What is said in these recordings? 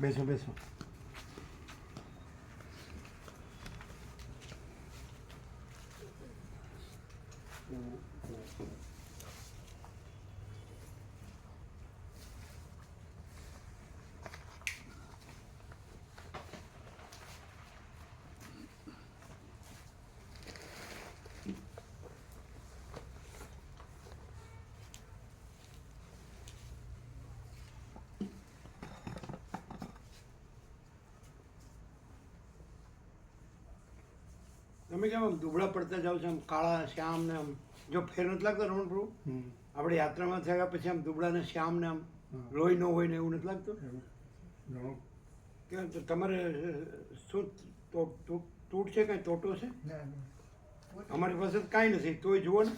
બેસો બેસો. તમે કેમ આમ દુબળા પડતા જાઓ છો, આમ કાળા શ્યામ ને આમ જો ફેર નથી લાગતો રમણ પ્રભુ? આપણે યાત્રામાં થયા પછી આમ દુબળા ને શ્યામ ને આમ લોહી ન હોય ને એવું નથી લાગતું? કેમ તો તમારે શું તૂટ છે, કાંઈ તોટો છે? અમારી પાસે તો કાંઈ નથી, તોય જુઓ ને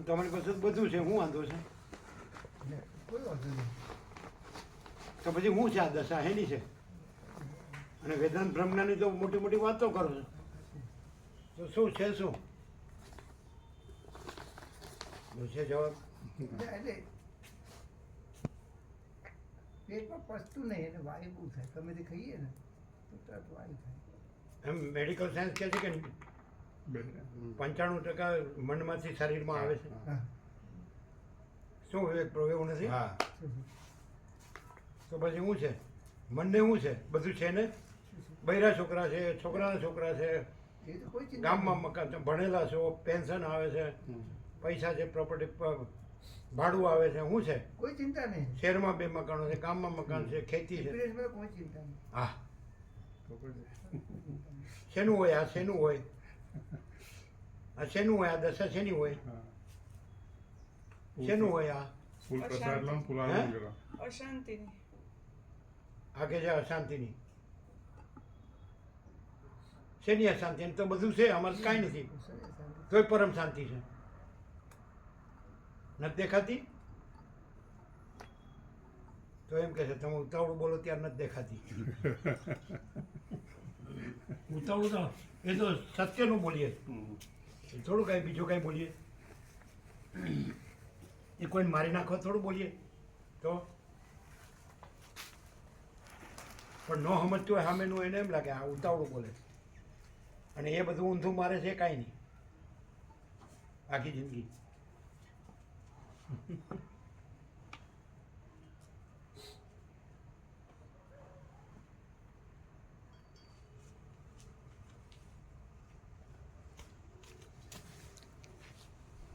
તમારી પાસે તો બધું છે, શું વાંધો છે? તો પછી શું છે આ દશા હેની છે? અને વેદાંત બ્રહ્મની તો મોટી મોટી વાતો કરો છો, તો શું છે? શું છે જવાબ? એટલે પેટમાં પચતું નહીં એટલે વાયુ બહુ થાય, ગમે તે ખાઈએ ને તો તરત વાયુ થાય. એમ મેડિકલ સાયન્સ કહે છે કે 95% મનમાંથી શરીરમાં આવે છે. હા. શું વિવેક પ્રભુ એવું નથી? હા, તો પછી શું છે? મનને શું છે? બધું છે ને? બૈરા છોકરા છે, છોકરાના છોકરા છે, એ તો કોઈ ચિંતા ગામમાં મકાન છે, ભણેલા છો, પેન્શન આવે છે, પૈસા છે, પ્રોપર્ટી ભાડું આવે છે, શું છે? કોઈ ચિંતા નહીં. શહેરમાં 2 મકાનો છે, ગામમાં મકાન છે, ખેતી છે. એપ્રિલમાં કોઈ ચિંતા નહીં. હા, શેનું હોય આ? શેનું હોય આ? શેનું હોય આ દશા? શેની હોય? શેનું હોય આ? અશાંતિની. આ કે છે અશાંતિની. શેની અશાંતિ? એમ તો બધું છે, અમારે કાંઈ નથી, તોય પરમ શાંતિ છે. નથી દેખાતી? તો એમ કે છે તમે ઉતાવળું બોલો ત્યારે નથી દેખાતી. ઉતાવળું તો એ તો સત્યનું બોલીએ, થોડું કાંઈ બીજું કાંઈ બોલીએ. એ કોઈને મારી નાખો થોડું બોલીએ તો. પણ ન સમજતું હોય સામેનું, એને એમ લાગે આ ઉતાવળું બોલે, અને એ બધું ઊંધું મારે છે કાંઈ નહીં આખી જિંદગી.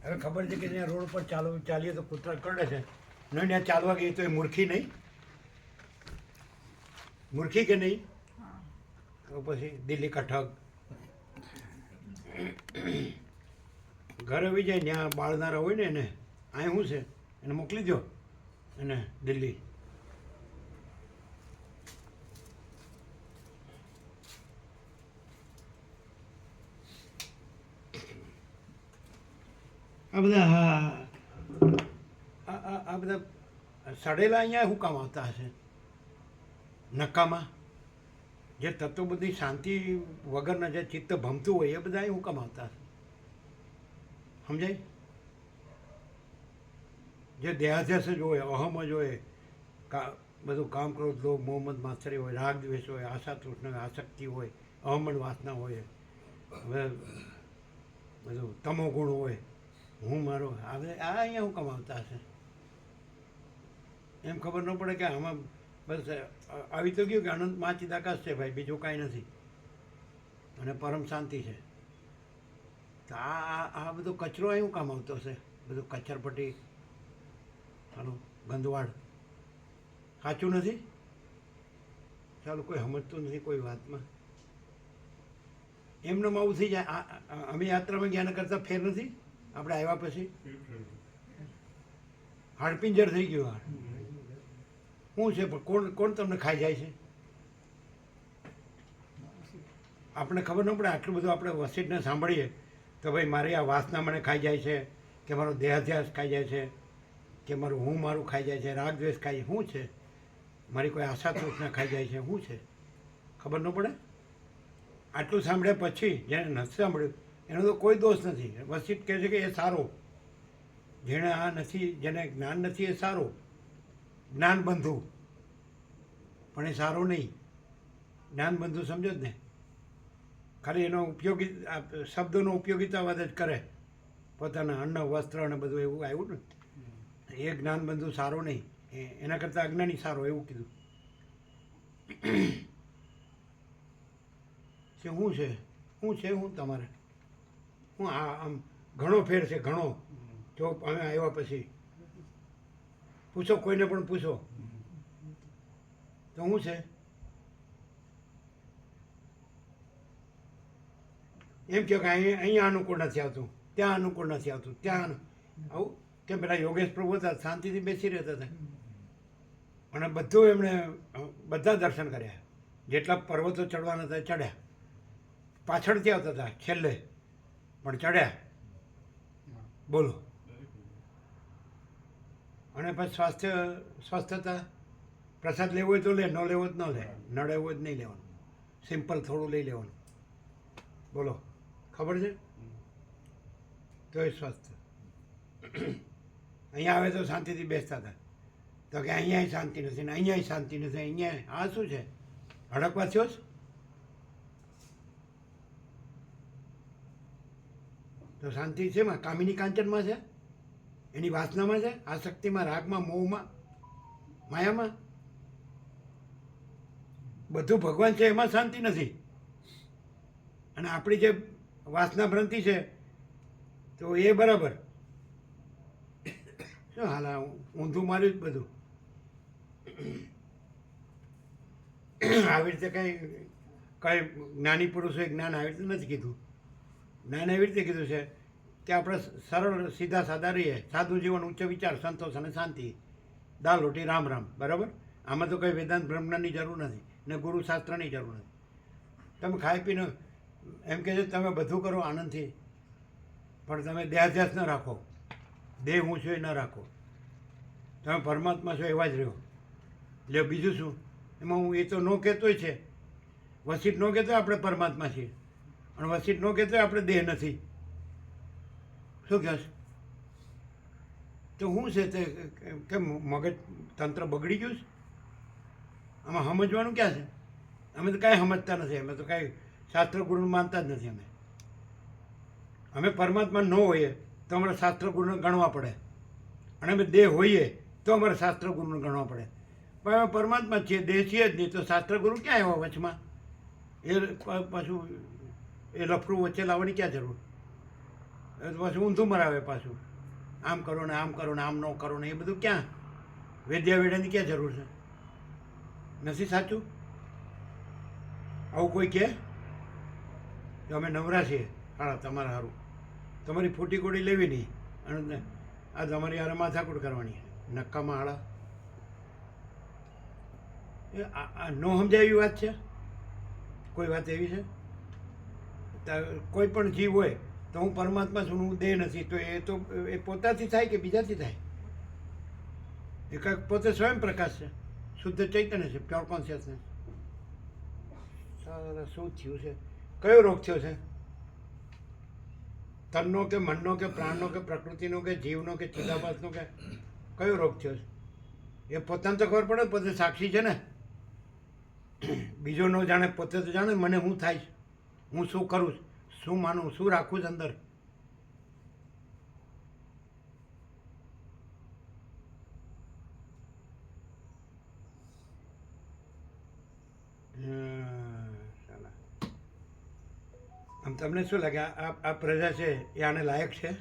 હવે ખબર છે કે ત્યાં રોડ પર ચાલીએ તો કૂતરા કરડે છે, નહીં ત્યાં ચાલવા ગઈ તો એ મૂર્ખી નહીં? મૂર્ખી કે નહીં? તો પછી દિલ્હી કા ઠગ. ઘરે આવી જાય ત્યાં બાળનારા હોય ને એને અહીં શું છે એને મોકલી દો એને દિલ્હી. આ બધા આ બધા સડેલા અહીંયા શું કામ આવતા હશે? નકામાં જે તત્વ બધી શાંતિ વગરના જે ચિત્ત ભમતું હોય એ બધા અહીં શું કામ આવતા હશે? સમજાય? જે દેહાધ્યાસ જ હોય, અહમ જ હોય, બધું કામ ક્રોધ લોભ મોહમ્મદ માત્સરી હોય, રાગ દ્વેષ હોય, આશા તૃષ્ણ આસક્તિ હોય, અહમણ વાસના હોય, હવે બધું તમો ગુણ હોય, હું મારો, આ અહીંયા શું કામ આવતા હશે? એમ ખબર ન પડે કે આમાં બસ આવી તો ગયું કે અનંતમાં ચિદાકાશ છે ભાઈ, બીજું કાંઈ નથી, અને પરમ શાંતિ છે. તો આ બધો કચરો અહીં શું કામ આવતો હશે? બધું કચરપટ્ટી, હાલો ગંદવાડ. સાચું નથી? ચાલો, કોઈ સમજતું નથી કોઈ વાતમાં. એમને આવું થઈ જાય. અમે યાત્રામાં જ્ઞાન કરતાં ફેર નથી? આપણે આવ્યા પછી હાડપિંજર થઈ ગયું. શું છે? પણ કોણ તમને ખાઈ જાય છે? આપણે ખબર ન પડે. આટલું બધું આપણે વસીટને સાંભળીએ તો ભાઈ મારી આ વાસના મને ખાઈ જાય છે, કે મારો દેહાધ્યાસ ખાઈ જાય છે, કે મારું ખાઈ જાય છે, રાગ દ્વેષ ખાઈ, શું છે? મારી કોઈ આશા તૃષ્ણા ખાઈ જાય છે, શું છે? ખબર ન પડે. આટલું સાંભળ્યા પછી જેને નથી સાંભળ્યું એનો તો કોઈ દોષ નથી. વસીટ કહે છે કે એ સારો, જેણે આ નથી, જેને જ્ઞાન નથી એ સારો, જ્ઞાન બંધુ. પણ એ સારો નહીં. જ્ઞાન બંધુ સમજો જ ને, ખાલી એનો ઉપયોગી શબ્દોનો ઉપયોગિતાવાદ જ કરે, પોતાના અન્ન વસ્ત્ર અને બધું એવું આવ્યું ને, એ જ્ઞાન બંધુ સારો નહીં, એના કરતાં અજ્ઞાની સારો એવું કીધું. શું છે હું તમારે હું આમ ઘણો ફેર છે, ઘણો. જો અમે આવ્યા પછી પૂછો, કોઈને પણ પૂછો તો શું છે? એમ કહો કે અહીંયા અનુકૂળ નથી આવતું, ત્યાં અનુકૂળ નથી આવતું, ત્યાં આવું કેમ? પેલા યોગેશ પ્રભુ હતા, શાંતિથી બેસી રહેતા હતા અને બધું એમણે બધા દર્શન કર્યા, જેટલા પર્વતો ચડવાના હતા ચડ્યા, પાછળથી આવતા હતા છેલ્લે પણ ચડ્યા. બોલો. અને પછી સ્વસ્થ હતા. પ્રસાદ લેવો હોય તો લે, ન લેવો જ ન લે, ન લેવો જ નહીં લેવાનું, સિમ્પલ થોડું લઈ લેવાનું. બોલો, ખબર છે? તો એ સ્વસ્થ. અહીંયા આવે તો શાંતિથી બેસતા હતા, તો કે અહીંયા શાંતિ નથી ને અહીંયા શાંતિ નથી, અહીંયા આ શું છે? હડકવા થયો જ. તો શાંતિ છે એમાં, કામિની કાંચનમાં છે, એની વાસનામાં છે, આસક્તિમાં, રાગમાં, મોહમાં, માયામાં. બધું ભગવાન છે એમાં શાંતિ નથી. અને આપણી જે વાસના ભ્રાંતિ છે તો એ બરાબર. શું હાલ ઊંધું માર્યું જ બધું. આવી રીતે કંઈ જ્ઞાની પુરુષોએ જ્ઞાન આવી રીતે નથી કીધું. જ્ઞાન એવી રીતે કીધું છે કે આપણે સરળ સીધા સાદા રહીએ, સાદું જીવન, ઉચ્ચ વિચાર, સંતોષ અને શાંતિ, દાલ રોટી રામ રામ. બરાબર? આમાં તો કંઈ વેદાંત બ્રહ્મની જરૂર નથી ને ગુરુશાસ્ત્રની જરૂર નથી. તમે ખાઈ પીને એમ કહે છે તમે બધું કરો આનંદથી, પણ તમે દેહાધ્યાસ ન રાખો, દેહ હું છું એ ન રાખો. તમે પરમાત્મા છો એવા જ રહ્યો. એટલે બીજું શું એમાં? હું એ તો ન કહેતોય છે, વસિત ન કહેતો આપણે પરમાત્મા છીએ, અને વસિત ન કહેતો આપણે દેહ નથી. શું કહેશ? તો શું છે તે? કેમ મગજ તંત્ર બગડી ગયું છે? આમાં સમજવાનું ક્યાં છે? અમે તો કાંઈ સમજતા નથી. અમે તો કાંઈ શાસ્ત્ર ગુરુ માનતા જ નથી. અમે પરમાત્મા ન હોઈએ તો અમારે શાસ્ત્ર ગુરુને ગણવા પડે, અને અમે દેહ હોઈએ તો અમારે શાસ્ત્ર ગુરુને ગણવા પડે. પણ અમે પરમાત્મા છીએ, દેહ છીએ જ નહીં, તો શાસ્ત્ર ગુરુ ક્યાં આવ્યા વચમાં? એ પાછું એ લફરું વચ્ચે લાવવાની ક્યાં જરૂર? પાછું ઊંધું મરાવે, પાછું આમ કરો ને આમ કરો ને આમ ન કરો ને, એ બધું ક્યાં? વેદ્યા વેડાની ક્યાં જરૂર છે? નથી સાચું? આવું કોઈ કહે તો અમે નવરા છીએ હાળા તમારા સારું, તમારી ફૂટી કોડી લેવી નહીં અને આ તમારી હારે માથાકૂટ કરવાની નક્કામાં હાળા. એ આ ન સમજાય એવી વાત છે? કોઈ વાત એવી છે? કોઈ પણ જીવ હોય તો હું પરમાત્મા છું, હું દેહ નથી, તો એ પોતાથી થાય કે બીજાથી થાય? એ કાંઈક પોતે સ્વયં પ્રકાશ છે, શુદ્ધ ચૈતન્ય છે, પ્યોર કોન્શિયસનેસ. શું થયું છે? કયો રોગ થયો છે? તનનો કે મનનો કે પ્રાણનો કે પ્રકૃતિનો કે જીવનો કે ચિદાભાસનો કે કયો રોગ થયો છે? એ પોતાને તો ખબર પડે, પોતે સાક્ષી છે ને. બીજો ન જાણે, પોતે તો જાણે મને શું થાય છે, હું શું કરું છું, શું માનું, શું રાખું છું અંદર. આમ તમને શું લાગે આ પ્રજા છે એ આને લાયક છે?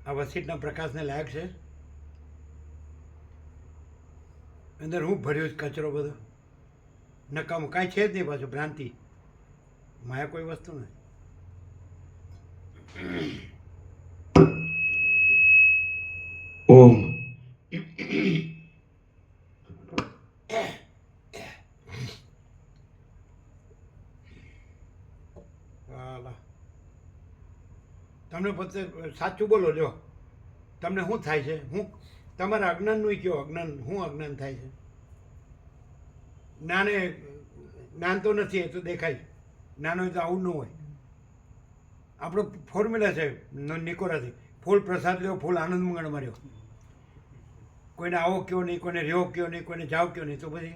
આ વસીટના પ્રકાશને લાયક છે? અંદર હું ભર્યો કચરો બધો નકામો, કાંઈ છે જ નહીં. પાછું ભ્રાંતિ, માયા કોઈ વસ્તુ નથી. ઓમ. તમને પોતે સાચું બોલો. જો તમને શું થાય છે? હું તમારા અજ્ઞાનનું કયો અજ્ઞાન, શું અજ્ઞાન થાય છે? જ્ઞાન તો નથી, એ તો દેખાય. જ્ઞાન હોય તો આવું ન હોય. આપણો ફોર્મ્યુલા છે નિકોરાથી, ફૂલ પ્રસાદ લ્યો, ફૂલ આનંદ મંગળ માર્યો. કોઈને આવો કયો નહીં, કોઈને રહ્યો કયો નહીં, કોઈને જાવ કયો નહીં, તો પછી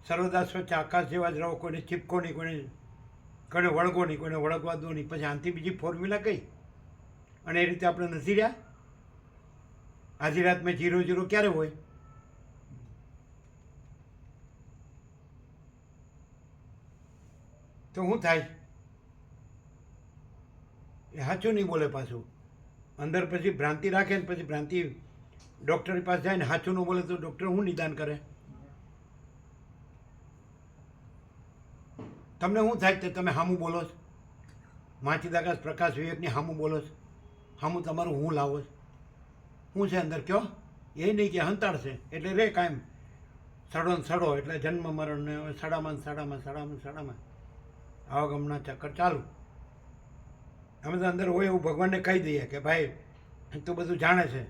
સર્વદા સ્વચ્છ આકાશ જેવા જ રહો, કોઈને ચીપકો નહીં, કોઈને વળગો નહીં, કોઈને વળગવા દો નહીં. પછી આનાથી બીજી ફોર્મ્યુલા કઈ? અને એ રીતે આપણે નથી રહ્યા. આધી રાત મેં 0-0 ક્યારે હોય? તો શું થાય? એ સાચું નહીં બોલે પાછું. અંદર પછી ભ્રાંતિ રાખે ને પછી ભ્રાંતિ ડૉક્ટર પાસે જાય ને સાચું ન બોલે તો ડૉક્ટર શું નિદાન કરે? તમને શું થાય કે તમે સામું બોલો છો? માચીદાકાશ પ્રકાશ વિવેકની સામું બોલો છો, સામું તમારું હું લાવો છો? શું છે અંદર કયો? એ નહીં કે હંતાડશે એટલે રે કાયમ સડો ને સડો, એટલે જન્મ મરણ ને સડામાં આવાગમના ચક્કર ચાલુ. અમે તો અંદર હોય એવું ભગવાનને કહી દઈએ કે ભાઈ તું બધું જાણે છે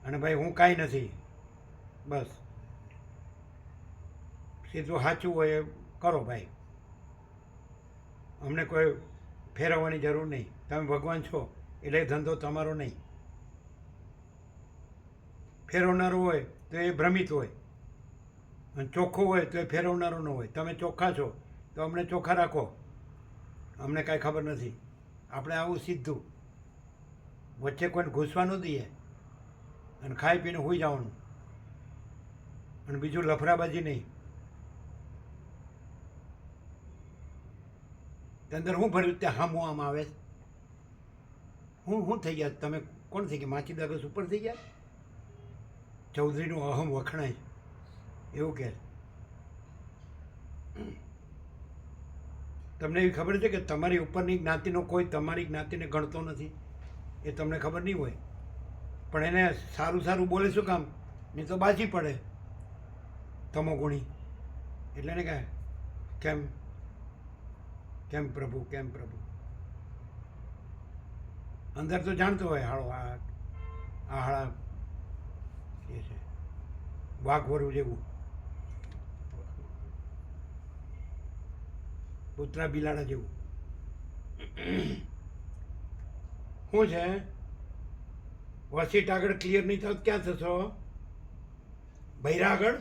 અને ભાઈ હું કાંઈ નથી, બસ સીધું સાચું હોય એ કરો ભાઈ, અમને કોઈ ફેરવવાની જરૂર નહીં. તમે ભગવાન છો એટલે ધંધો તમારો નહીં. ફેરવનારો હોય તો એ ભ્રમિત હોય અને ચોખ્ખો હોય તો એ ફેરવનારો ન હોય. તમે ચોખ્ખા છો તો અમને ચોખ્ખા રાખો, અમને કાંઈ ખબર નથી. આપણે આવું સીધું વચ્ચે કોઈને ઘૂસવા ન દઈએ અને ખાઈ પીને સૂઈ જવાનું અને બીજું લફરાબાજી નહીં. અંદર શું ભર્યું ત્યાં હામું આમ આવે? હું થઈ ગયા? તમે કોણ થઈ ગયા? માચીદાકાશ ઉપર થઈ ગયા? ચૌધરીનું અહમ વખણાય એવું કહે. તમને એવી ખબર છે કે તમારી ઉપરની જ્ઞાતિનો કોઈ તમારી જ્ઞાતિને ગણતો નથી? એ તમને ખબર નહીં હોય, પણ એને સારું સારું બોલે શું કામ? નહીં તો બાજી પડે તમોગુણી. એટલે એને કહે કેમ કેમ પ્રભુ, કેમ પ્રભુ. અંદર તો જાણતો હોય હાળો આ હાળા એ છે વાઘવરું જેવું, કૂતરા બિલાડા જેવું. શું છે? વસીટ આગળ ક્લિયર નહીં થાવ ક્યાં થશો? બૈરા આગળ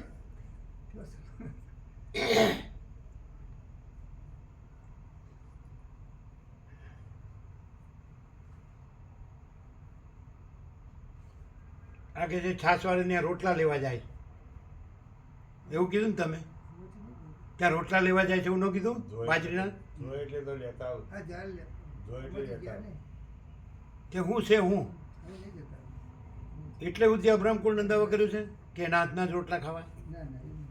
આગે છે છાસવાળીને રોટલા લેવા જાય એવું કીધું ને તમે? ત્યાં રોટલા લેવા જાય છે એવું ન કીધું? બાજરીના એટલે તો લેતા આવું. આ જાળ લે. એટલે લેતા આવું. કે હું છે હું હવે નહીં જતા. એટલે ઉદ્યા બ્રહ્મકુળ નંદાવા કર્યું છે કે એના હાથના જ રોટલા ખાવા ના ના એવું નહીં.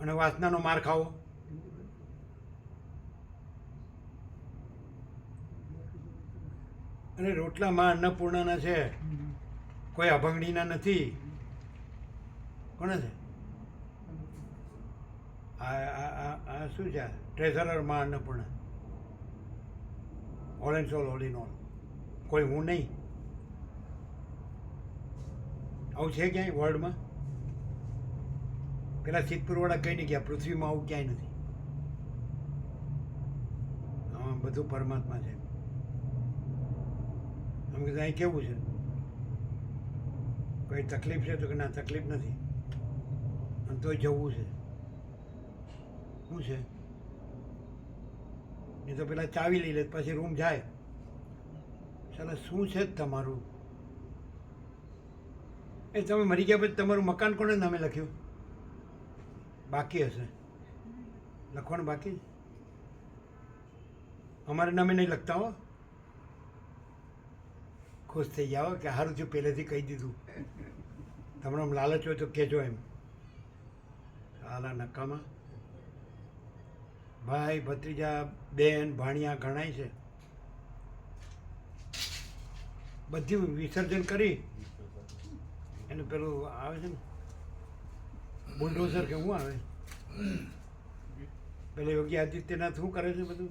અને વાસનાનો માર ખાવો? અને રોટલામાં અન્નપૂર્ણાના છે, કોઈ અભંગણીના નથી. કોને છે? આ શું છે? ટ્રેઝરરમાં Annapurna, all and soul all in all. કોઈ હું નહીં. આવું છે ક્યાંય વર્લ્ડમાં? પેલા સિદ્ધપુરવાળા કઈ નહીં ગયા પૃથ્વીમાં આવું ક્યાંય નથી. હા બધું પરમાત્મા છે. અમે કીધું અહીં કેવું છે? કોઈ તકલીફ છે? તો કે ના તકલીફ નથી અને તોય જવું છે. શું છે? નહીં તો પેલા ચાવી લઈ લે પછી રૂમ જાય. ચાલો શું છે તમારું? એ તમે મરી ગયા પછી તમારું મકાન કોને નામે લખ્યું? બાકી હશે લખવાનું, બાકી. અમારે નામે નહીં લખતા હો. ખુશ થઈ જાઓ કે સારું થયું પહેલેથી કહી દીધું. તમને આમ લાલચ હોય તો કહેજો એમ. હાલા નકામાં ભાઈ ભત્રીજા બેન ભાણિયા ઘણાય છે, બધી વિસર્જન કરી એને પેલું આવે છે ને બુલડોઝર કે શું આવે પેલા યોગી આદિત્યનાથ શું કરે છે બધું,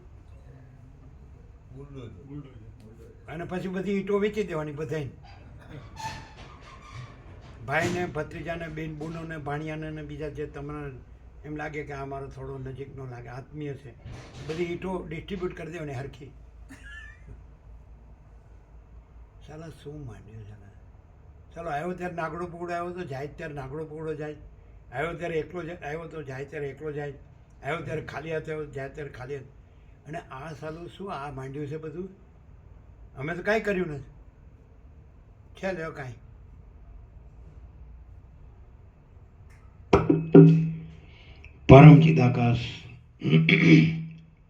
અને પછી બધી ઈંટો વેચી દેવાની બધાને, ભાઈને ભત્રીજાને બેન બુનોને ભાણિયાને ને બીજા જે તમને એમ લાગે કે આ મારો થોડો નજીકનો લાગે આત્મીય છે, બધી ઈંટો ડિસ્ટ્રીબ્યુટ કરી દેવાની હરખી. સાલા શું માંડ્યું છે? ચલો આવ્યો ત્યારે નાગડો પગડો આવ્યો તો જાય ત્યારે નાગડો પગડો જાય, આવ્યો ત્યારે એકલો આવ્યો તો જાય ત્યારે એકલો જાય, આવ્યો ત્યારે ખાલી હાથે આવ્યો જાય ત્યારે ખાલી હાથે. અને આ સાલું શું આ માંડ્યું છે બધું? અમે તો કાંઈ કર્યું નથી છે લેવો કાંઈ. પરમ ચિદાકાશ,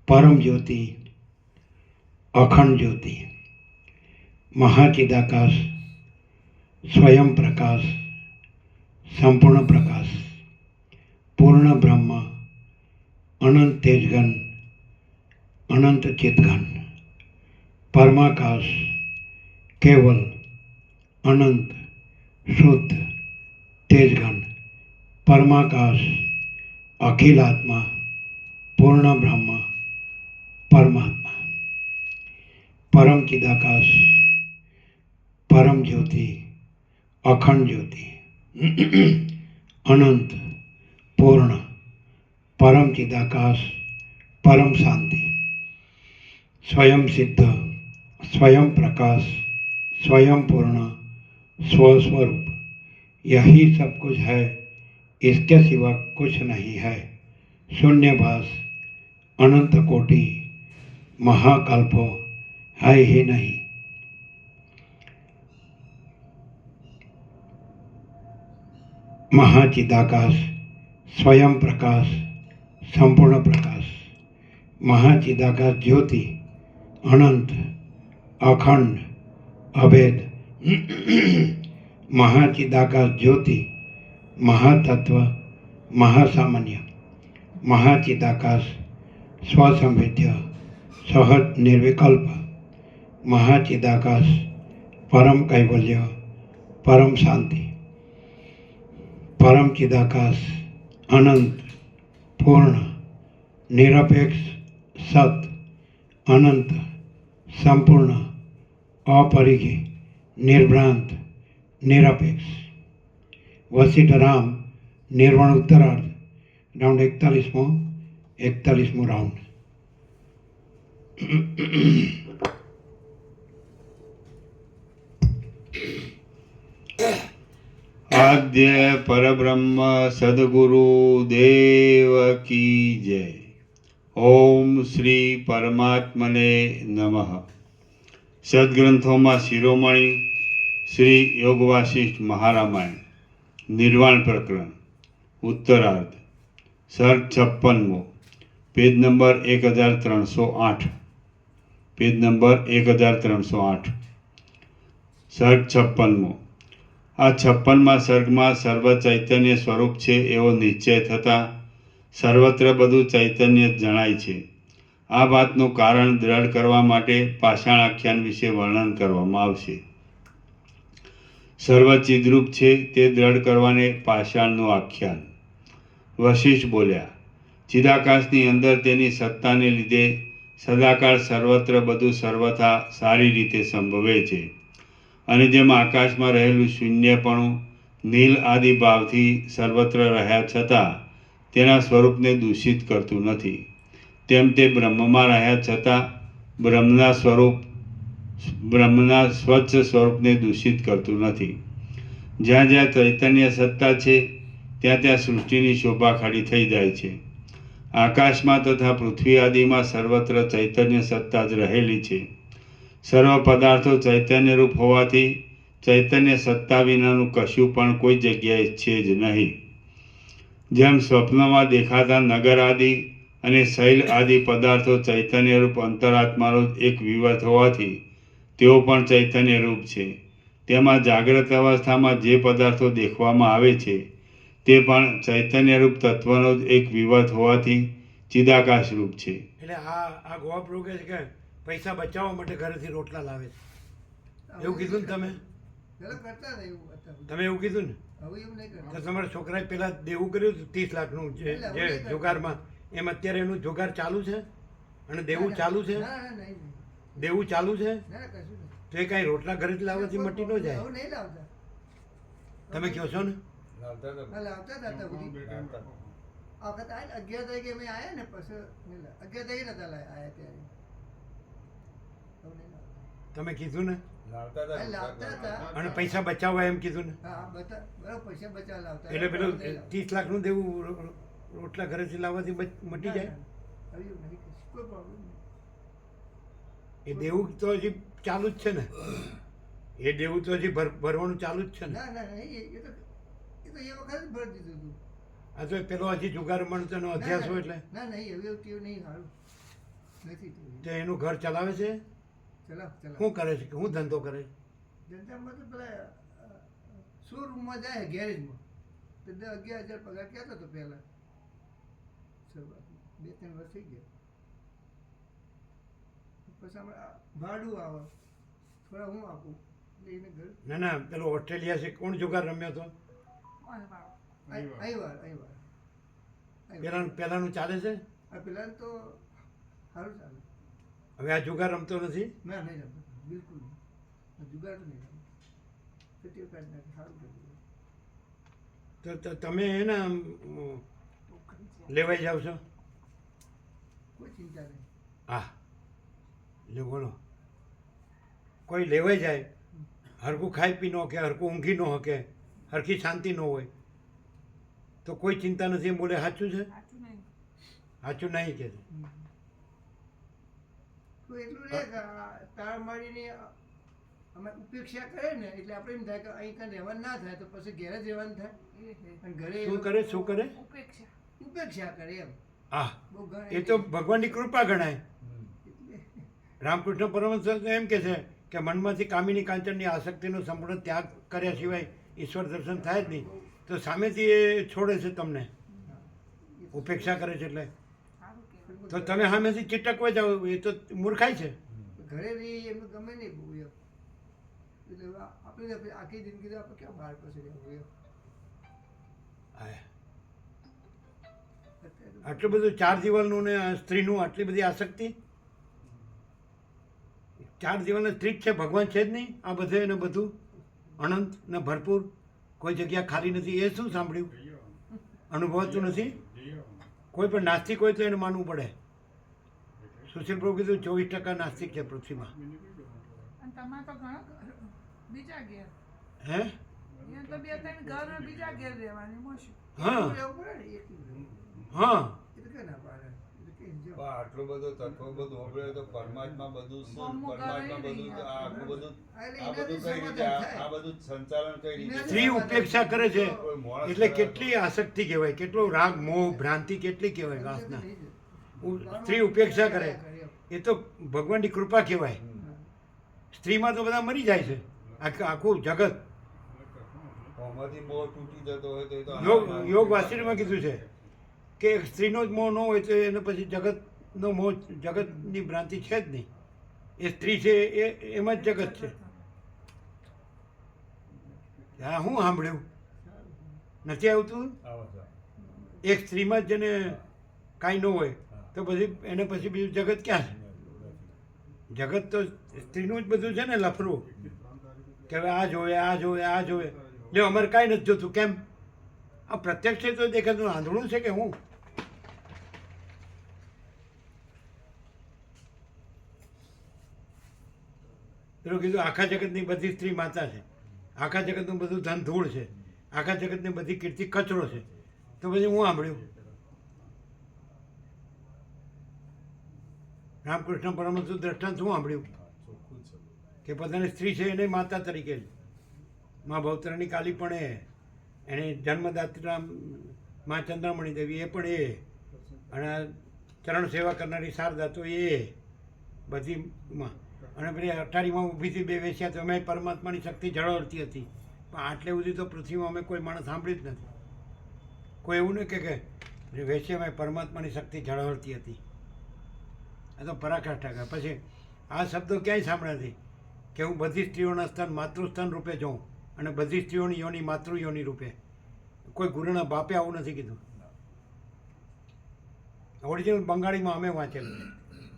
પરમ જ્યોતિ, અખંડ જ્યોતિ, મહાચિદાકાશ, સ્વયં પ્રકાશ, સંપૂર્ણ પ્રકાશ, પૂર્ણ બ્રહ્મ, અનંત તેજઘન, અનંત ચિતઘન, પરમાકાશ, કેવલ, અનંત, શુદ્ધ, તેજઘન, પરમાકાશ, અખિલાત્મા, પૂર્ણ બ્રહ્મ, પરમાત્મા, પરમ ચિદાકાશ, પરમ જ્યોતિ, અખંડ જ્યોતિ, અનંત, પૂર્ણ, પરમ ચિદાકાશ, परम शांति, स्वयं सिद्ध, स्वयं प्रकाश, स्वयं पूर्ण, स्वस्वरूप, यही सब कुछ है, इसके सिवा कुछ नहीं है. शून्यभास, अनंत कोटि, महाकल्पो है ही नहीं. महाचिदाकाश, स्वयं प्रकाश, संपूर्ण प्रकाश, महाचिदाकाश ज्योति, अनंत, अखंड, अभेद, महाचिदाकाश ज्योति, महातत्व, महासामान्य, महाचिदाकाश, स्वसंवेद्य, सहज निर्विकल्प, महाचिदाकाश, परम कैवल्य, परम शांति, परम चिदाकाश, अनंत, पूर्ण, निरपेक्ष, सत, अनंत, संपूर्ण, अपरिघी, निर्भ्रांत, निरपेक्ष. वशिष्ठ राम निर्वाण उत्तरार्ध राउंड 41मो राउंड. आद्य परब्रह्म सद्गुरु देव की जय. ओम श्री परमात्मने नमः. सद्ग्रंथों शिरोमणि श्री योग वासिष्ठ महारामायण निर्वाण प्रकरण उत्तरार्ध सर्ग 56 पेज नंबर 1308. Page number 1308. सर्ग 56. આ 56મા સર્ગમાં સર્વ ચૈતન્ય સ્વરૂપ છે એવો નિશ્ચય થતાં સર્વત્ર બધું ચૈતન્ય જ જણાય છે. આ વાતનું કારણ દ્રઢ કરવા માટે પાષાણ આખ્યાન વિશે વર્ણન કરવામાં આવશે. સર્વ ચિદ્રૂપ છે તે દ્રઢ કરવાને પાષાણનું આખ્યાન. વશિષ્ઠ બોલ્યા, ચિદાકાશની અંદર તેની સત્તાને લીધે સદાકાળ સર્વત્ર બધું સર્વથા સારી રીતે સંભવે છે. અને જેમ આકાશમાં રહેલું શૂન્યપણું નીલ આદિ ભાવથી સર્વત્ર રહ્યા છતાં તેના સ્વરૂપને દૂષિત કરતું નથી, તેમ તે બ્રહ્મમાં રહ્યા છતાં બ્રહ્મના સ્વચ્છ સ્વરૂપને દૂષિત કરતું નથી. જ્યાં જ્યાં ચૈતન્ય સત્તા છે ત્યાં ત્યાં સૃષ્ટિની શોભા ખાડી થઈ જાય છે. આકાશમાં તથા પૃથ્વી આદિમાં સર્વત્ર ચૈતન્ય સત્તા જ રહેલી છે. સર્વ પદાર્થો ચૈતન્યરૂપ હોવાથી ચૈતન્ય સત્તા વિનાનું કશું પણ કોઈ જગ્યાએ છે જ નહીં. જેમ સ્વપ્નમાં દેખાતા નગર આદિ અને શૈલ આદિ પદાર્થો ચૈતન્યરૂપ અંતરાત્માનો જ એક વિવત હોવાથી તેઓ પણ ચૈતન્યરૂપ છે, તેમાં જાગ્રત અવસ્થામાં જે પદાર્થો દેખવામાં આવે છે તે પણ ચૈતન્યરૂપ તત્વનો જ એક વિવત હોવાથી ચિદાકાશરૂપ છે. એટલે આ ગોવા પ્રભુ કહે છે કે પૈસા બચાવવા માટે ઘરેથી રોટલા લાવે છે, એવું કીધું ને તમે? પેલા કરતા હતા એવું હતા. તમે એવું કીધું ને? હવે એવું નહીં તો કરતા. તમારા છોકરાએ પેલા દેવું કર્યું હતું 30 લાખનું જે જુગારમાં, એમ અત્યારે એનું જુગાર ચાલુ છે અને દેવું ચાલુ છે? ના ના નહીં નહીં. દેવું ચાલુ છે ના ના કશું નહીં. તો એ કાંઈ રોટલા ઘરેથી લાવવાથી મટી ન જાય. હવે નહીં લાવતા. તમે કહો છો ને? હા, લાવતા હતા તબરી. આ વખત આયા 11 તારીખે અમે આયા ને પછી 11 તારીખે નતા આયા ત્યારે. હવે નહીં લાવતા. તમે કીધું ને? લાવતા હતા. અને પૈસા બચાવવા એમ કીધું ને હા બરાબર, પૈસા બચાવ લાવતા એટલે પેલું નહીં લાવતા. 30 લાખનું દેવું રોટલા ઘરેથી લાવવાથી મટી જાય ના, ના, હવે એવું નહીં, કોઈ પ્રોબ્લેમ નહીં. એ દેવું તો હજી ચાલુ જ છે ને એ દેવું તો હજી ભરવાનું ચાલુ જ છે ને ના ના નહીં, એ તો એ વખત જ ભરી દીધું હતું. આ તો પેલો હજી જુગાર માણસોનો અભ્યાસ હોય એટલે ના નહીં, હવે એવું તેવું નહીં, સારું નથી તેવું. તો એનું ઘર ચલાવે છે ચલાવ શું કરે છે શું ધંધો કરે છે ધંધામાં તો પેલા શોરૂમમાં જાય ગેરેજમાં તો 10-11 હજાર પગાર કહેતો હતો પહેલા. 2-3 વર્ષ થઈ ગયા. પછી હમણાં ભાડું આવે થોડા હું આપું એટલે એને ઘર ના ના પેલો ઓસ્ટ્રેલિયા છે કોણ જુગાર રમ્યો હતો અહીં વાર પેલાનું ચાલે છે આ પેલા તો સારું ચાલે. હવે આ જુગાર રમતો નથી ના નહીં રમતો બિલકુલ નહીં, આ જુગાર તો નહીં રમતો. ખેતીઓ કાઢી નાખે, સારું કર્યું. તો તમે એને લેવાઈ જાવ છો કોઈ ચિંતા નહીં. હા લે બોલો કોઈ લેવાઈ જાય હરખું ખાઈ પી ન હકે હરખું ઊંઘી ન હકે હરખી શાંતિ ન હોય તો કોઈ ચિંતા નથી એમ બોલે સાચું છે સાચું નહીં કે તો એટલું રહે કે આ તાળ મારીને અમે ઉપેક્ષા કરે ને એટલે આપણે એમ થાય કે અહીં કાંઈ રહેવાનું ના થાય તો પછી ઘેર જ રહેવાનું થાય. અને ઘરે એ શું લોકો કરે શું કરે ઉપેક્ષા કરે એમ હા બહુ ઘણા એ તો ભગવાનની કૃપા ગણાય એટલે રામકૃષ્ણ પરમહંસ તો એમ કે છે કે મનમાંથી કામિની કાંચનની આસક્તિનો સંપૂર્ણ ત્યાગ કર્યા સિવાય ઈશ્વર દર્શન થાય જ નહીં તો સામેથી એ છોડે છે તમને ઉપેક્ષા કરે છે એટલે તો તમે સામેથી ચીટકવા જાઓ એ તો મૂર્ખાઈ છે ઘરે રહી એમને ગમે નહીં બહુ એમ. એટલે આપણે આખી જિંદગી તો આપણે ક્યાં બહાર પછી રહેવું એમ. હા. અત્યારે આટલું બધું ચાર દિવાલનું ને આ સ્ત્રીનું આટલી બધી આસક્તિ ચાર દિવાલને સ્ત્રી જ છે ભગવાન છે જ નહીં આ બધે ને બધું અનંત ને ભરપૂર કોઈ જગ્યા ખાલી નથી એ શું સાંભળ્યું અનુભવાતું નથી કોઈ પણ નાસ્તિક હોય તો એને માનવું પડે સુશીલ પ્રભુ કીધું 24% નાસ્તિક છે પૃથ્વીમાં અને તમારે તો ઘણા બીજા ઘેર હે અહીંયા તો 2-3 ઘર બીજા ઘેર રહેવાની મોશું હા રહેવું પડે ને એકલું રહેવું. હા એ તો ક્યાં ના પાડે. એ તો કે જો. પણ આટલું બધું તત્વ બધું હોભળે તો પરમાત્મા બધું શું પરમાત્મા બધું આ આખું બધું આ બધું કઈ રીતે આ બધું સંચાલન કઈ રીતે સ્ત્રી ઉપેક્ષા કરે છે કોઈ માણસ એટલે કેટલી આસક્તિ કહેવાય કેટલો રાગ મોહ ભ્રાંતિ કેટલી કહેવાય વાસના સ્ત્રી ઉપેક્ષા કરે એ તો ભગવાનની કૃપા કહેવાય સ્ત્રીમાં તો બધા મરી જાય છે આખું જગત આમાંથી મોહ તૂટી જતો હોય તો એ તો યોગ વાસિણીમાં કીધું છે કે એક સ્ત્રીનો જ મોહ ન હોય તો એને પછી જગતનો મોહ જગતની ભ્રાંતિ છે જ નહીં એ સ્ત્રી છે એ એમાં જ જગત છે હા હું સાંભળ્યું નથી આવતું એક સ્ત્રીમાં જ જેને કાંઈ ન હોય તો પછી એને પછી બીજું જગત ક્યાં છે જગત તો સ્ત્રીનું જ બધું છે ને લફરું કે હવે આ જોવે આ જોવે આ જોવે લે અમારે કાંઈ નથી જોતું કેમ આ પ્રત્યક્ષ તો દેખાતું આંધળું છે કે હું પેલું કીધું આખા જગતની બધી સ્ત્રી માતા છે આખા જગતનું બધું ધન ધૂળ છે આખા જગતની બધી કીર્તિ કચરો છે તો પછી હું સાંભળ્યું રામકૃષ્ણ પરમહંસ દ્રષ્ટાંત શું સાંભળ્યું કે પોતાની સ્ત્રી છે એને માતા તરીકે મા ભવતરાની કાલી પણ એને જન્મદાત્રા મા ચંદ્રમણી દેવી એ પણ એ અને આ ચરણ સેવા કરનારી શારદા તો એ બધીમાં અને પેલી અટારીમાં ઊભી હતી બે વેશ્યા તો અમે પરમાત્માની શક્તિ ઝળહળતી હતી પણ આટલે સુધી તો પૃથ્વીમાં અમે કોઈ માણસ સાંભળ્યું જ નથી કોઈ એવું નહીં કે વેશ્યામાં પરમાત્માની શક્તિ ઝળહળતી હતી આ તો પરાકાષ્ઠા કરે પછી આ શબ્દો ક્યાંય સાંભળ્યા નથી કે હું બધી સ્ત્રીઓના સ્થાન માતૃસ્થાન રૂપે જોઉં અને બધી સ્ત્રીઓની યોની માતૃ યોની રૂપે કોઈ ગુરુના બાપે આવું નથી કીધું ઓરિજિનલ બંગાળીમાં અમે વાંચેલું છે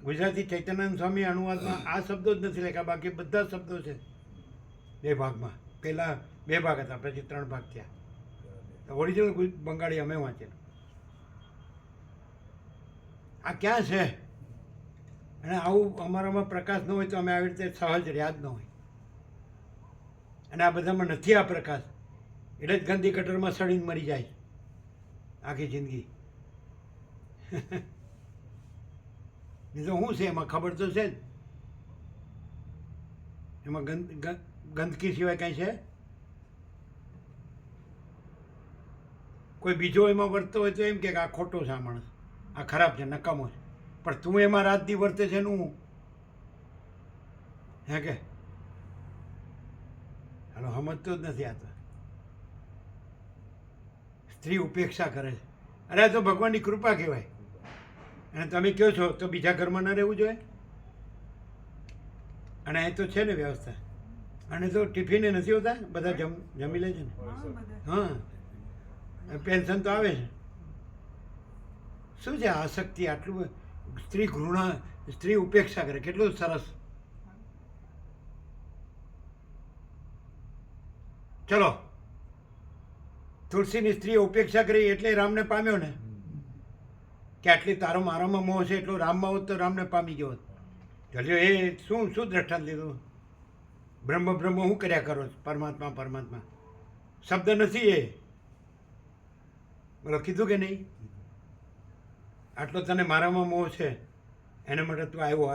ગુજરાતી ચૈતન્યાનંદ સ્વામી અનુવાદમાં આ શબ્દો જ નથી લખ્યા બાકી બધા શબ્દો છે બે ભાગમાં પહેલાં 2 ભાગ હતા પછી 3 ભાગ થયા ઓરિજિનલ બંગાળી અમે વાંચેલું આ ક્યાં છે અને આવું અમારામાં પ્રકાશ ન હોય તો અમે આવી રીતે સહજ રહ્યા જ ન હોય અને આ બધામાં નથી આ પ્રકાશ એટલે જ ગંદી કટરમાં સડીને મરી જાય આખી જિંદગી. નહીં તો શું છે એમાં? ખબર તો છે જ. એમાં ગંદકી સિવાય કાંઈ છે? કોઈ બીજો એમાં વર્તતો હોય તો એમ કે આ ખોટો છે, આ માણસ આ ખરાબ છે, નકામો છે. પણ તું એમાં રાત દી વર્તે છે એનું હે કે હાલો સમજતો જ નથી. આ તો સ્ત્રી ઉપેક્ષા કરે છે. અરે આ તો ભગવાનની કૃપા કહેવાય. અને તમે કહો છો તો બીજા ઘરમાં ન રહેવું જોઈએ. અને એ તો છે ને વ્યવસ્થા. અને તો ટિફિને નથી હોતા, બધા જમી લે છે ને. હા, પેન્શન તો આવે છે. શું છે આસક્તિ? આટલું સ્ત્રી ઘૃણા, સ્ત્રી ઉપેક્ષા કરે, કેટલું સરસ. ચલો, તુલસીની સ્ત્રીએ ઉપેક્ષા કરી એટલે રામને પામ્યો ને. કે આટલી તારો મારામાં મોહ છે એટલો રામમાં હોત તો રામને પામી ગયો હોત. ચાલ્યો એ શું દ્રષ્ટાંત લીધું? બ્રહ્મ શું કર્યા કરો? પરમાત્મા શબ્દ નથી એ. બોલો, કીધું કે નહીં? આટલો તને મારામાં મોહ છે એને માટે તું આવ્યો,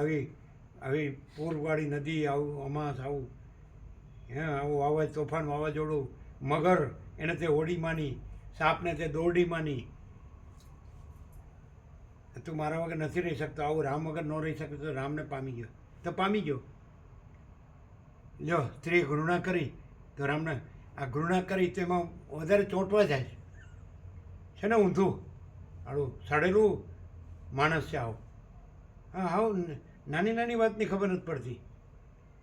આવી પૂરવાળી નદી, આવું અમાસ, આવું આવું વાવાજ તોફાન, વાવાઝોડું, મગર એને તે હોડી માની, સાપને તે દોરડી માની. તું મારા વગર નથી રહી શકતો, આવું રામ વગર ન રહી શકે તો રામને પામી ગયો. તો પામી ગયો. જો સ્ત્રીએ ઘૃણા કરી તો રામને, આ ઘૃણા કરી તો એમાં વધારે ચોંટવા જાય છે ને ઊંધું. આવું સડેલું માણસ છે આવું. હા, આવું નાની નાની વાતની ખબર નથી પડતી.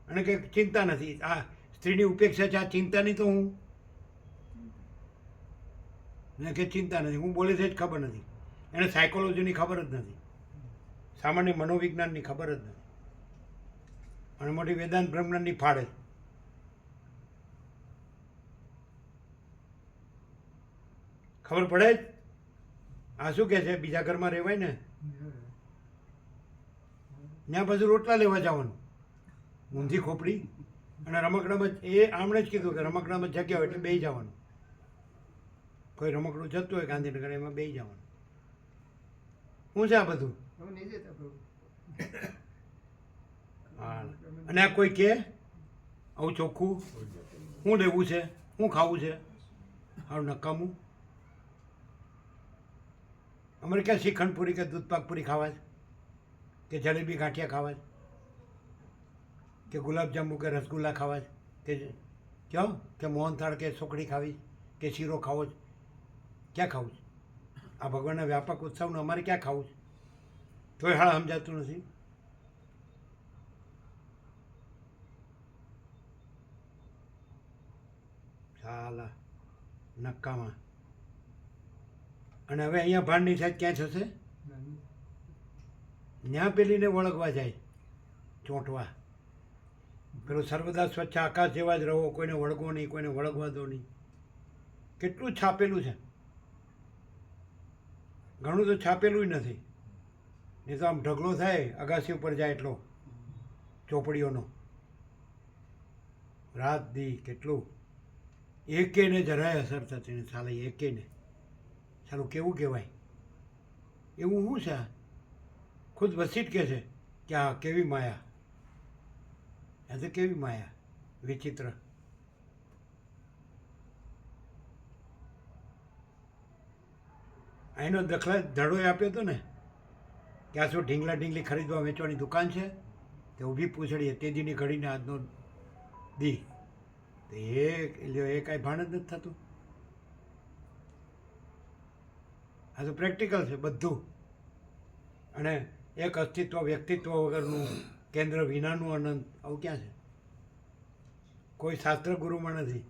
અને કંઈક ચિંતા નથી. આ સ્ત્રીની ઉપેક્ષા છે, આ ચિંતાની તો હું ને કે ચિંતા નથી. હું બોલે છે જ ખબર નથી. એને સાયકોલોજીની ખબર જ નથી, સામાન્ય મનોવિજ્ઞાનની ખબર જ નથી. અને મોટી વેદાંત બ્રહ્માંડની ફાળે. ખબર પડે જ. આ શું કહે છે? બીજા ઘરમાં રહેવાય ને, ત્યાં બધું રોટલા લેવા જવાનું, ઊંધી ખોપડી. અને રમકડામાં એ આમણે જ કીધું કે રમકડામાં જગ્યા હોય એટલે બેસી જવાનું. કોઈ રમકડું જતું હોય ગાંધીનગર, એમાં બેસી જવાનું. શું છે આ બધું? હું નહીં જતા પ્રભુ. હા. અને આ કોઈ કે આવું ચોખ્ખું શું લેવું છે, શું ખાવું છે, આવું નકામું. અમારે ક્યાં શ્રીખંડ પૂરી કે દૂધપાક પૂરી ખાવા છે, કે જલેબી ગાંઠિયા ખાવા છે, કે ગુલાબજાંબુ કે રસગુલ્લા ખાવા છે, કે કયો કે મોહનથાળ કે સોકડી ખાવી કે શીરો ખાવો છે? ક્યાં ખાવું છે? આ ભગવાનના વ્યાપક ઉત્સવનું અમારે ક્યાં ખાવું છે? તોય હાળ સમજાતું નથી. સાલા નક્કામાં. અને હવે અહીંયા ભાંડની સાહેબ ક્યાં થશે? ન્યા પેલીને વળગવા જાય, ચોંટવા. પેલું સર્વદા સ્વચ્છ આકાશ જેવા જ રહો, કોઈને વળગો નહીં, કોઈને વળગવા દો નહીં. કેટલું છાપેલું છે. ઘણું તો છાપેલું નથી. નહીં તો આમ ઢગલો થાય અગાસી ઉપર જાય એટલો ચોપડીઓનો. રાત દી કેટલું. એકેને જરાય અસર થતી નહીં. સાલે એકેને સારું કેવું કહેવાય? એવું શું છે? ખુદ વસીટ કહે છે કે આ કેવી માયા. આ તો કેવી માયા વિચિત્ર. અહીંનો ધડો આપ્યો હતો ને કે આ શું ઢીંગલા ઢીંગલી ખરીદવા વેચવાની દુકાન છે? તે ઊભી પૂછડીએ તેજીની ઘડીને આજનો દી. તો એ કાંઈ ભાન જ નથી થતું. આ તો પ્રેક્ટિકલ છે બધું. અને એક અસ્તિત્વ વ્યક્તિત્વ વગરનું કેન્દ્ર વિનાનું અનંત, આવું ક્યાં છે? કોઈ શાસ્ત્ર ગુરુમાં નથી.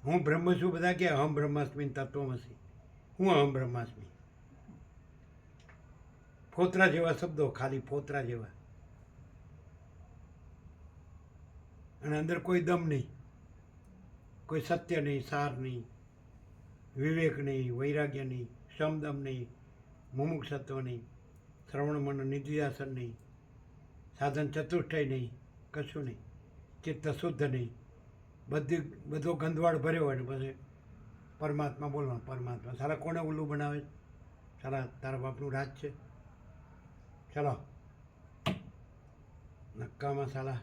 હું બ્રહ્મ છું, બધા કે અહમ બ્રહ્માસ્મિ તત્વમસી. હું અહમ બ્રહ્માસ્મિ. ફોતરા જેવા શબ્દો, ખાલી ફોતરા જેવા. અને અંદર કોઈ દમ નહીં, કોઈ સત્ય નહીં, સાર નહીં, વિવેક નહીં, વૈરાગ્ય નહીં, સમદમ નહીં, મુમુક્ષત્વ નહીં, શ્રવણ મન નિધિધ્યાસન નહીં, સાધન ચતુષ્ટય નહીં, કશું નહીં, ચિત્ત શુદ્ધ નહીં, બધો ગંદવાડ ભર્યો હોય ને પછી પરમાત્મા બોલવાનું પરમાત્મા સારા કોને ઉલ્લુ બનાવે છે? સારા તારા બાપનું રાજ છે. ચલો નક્કામાં સાલા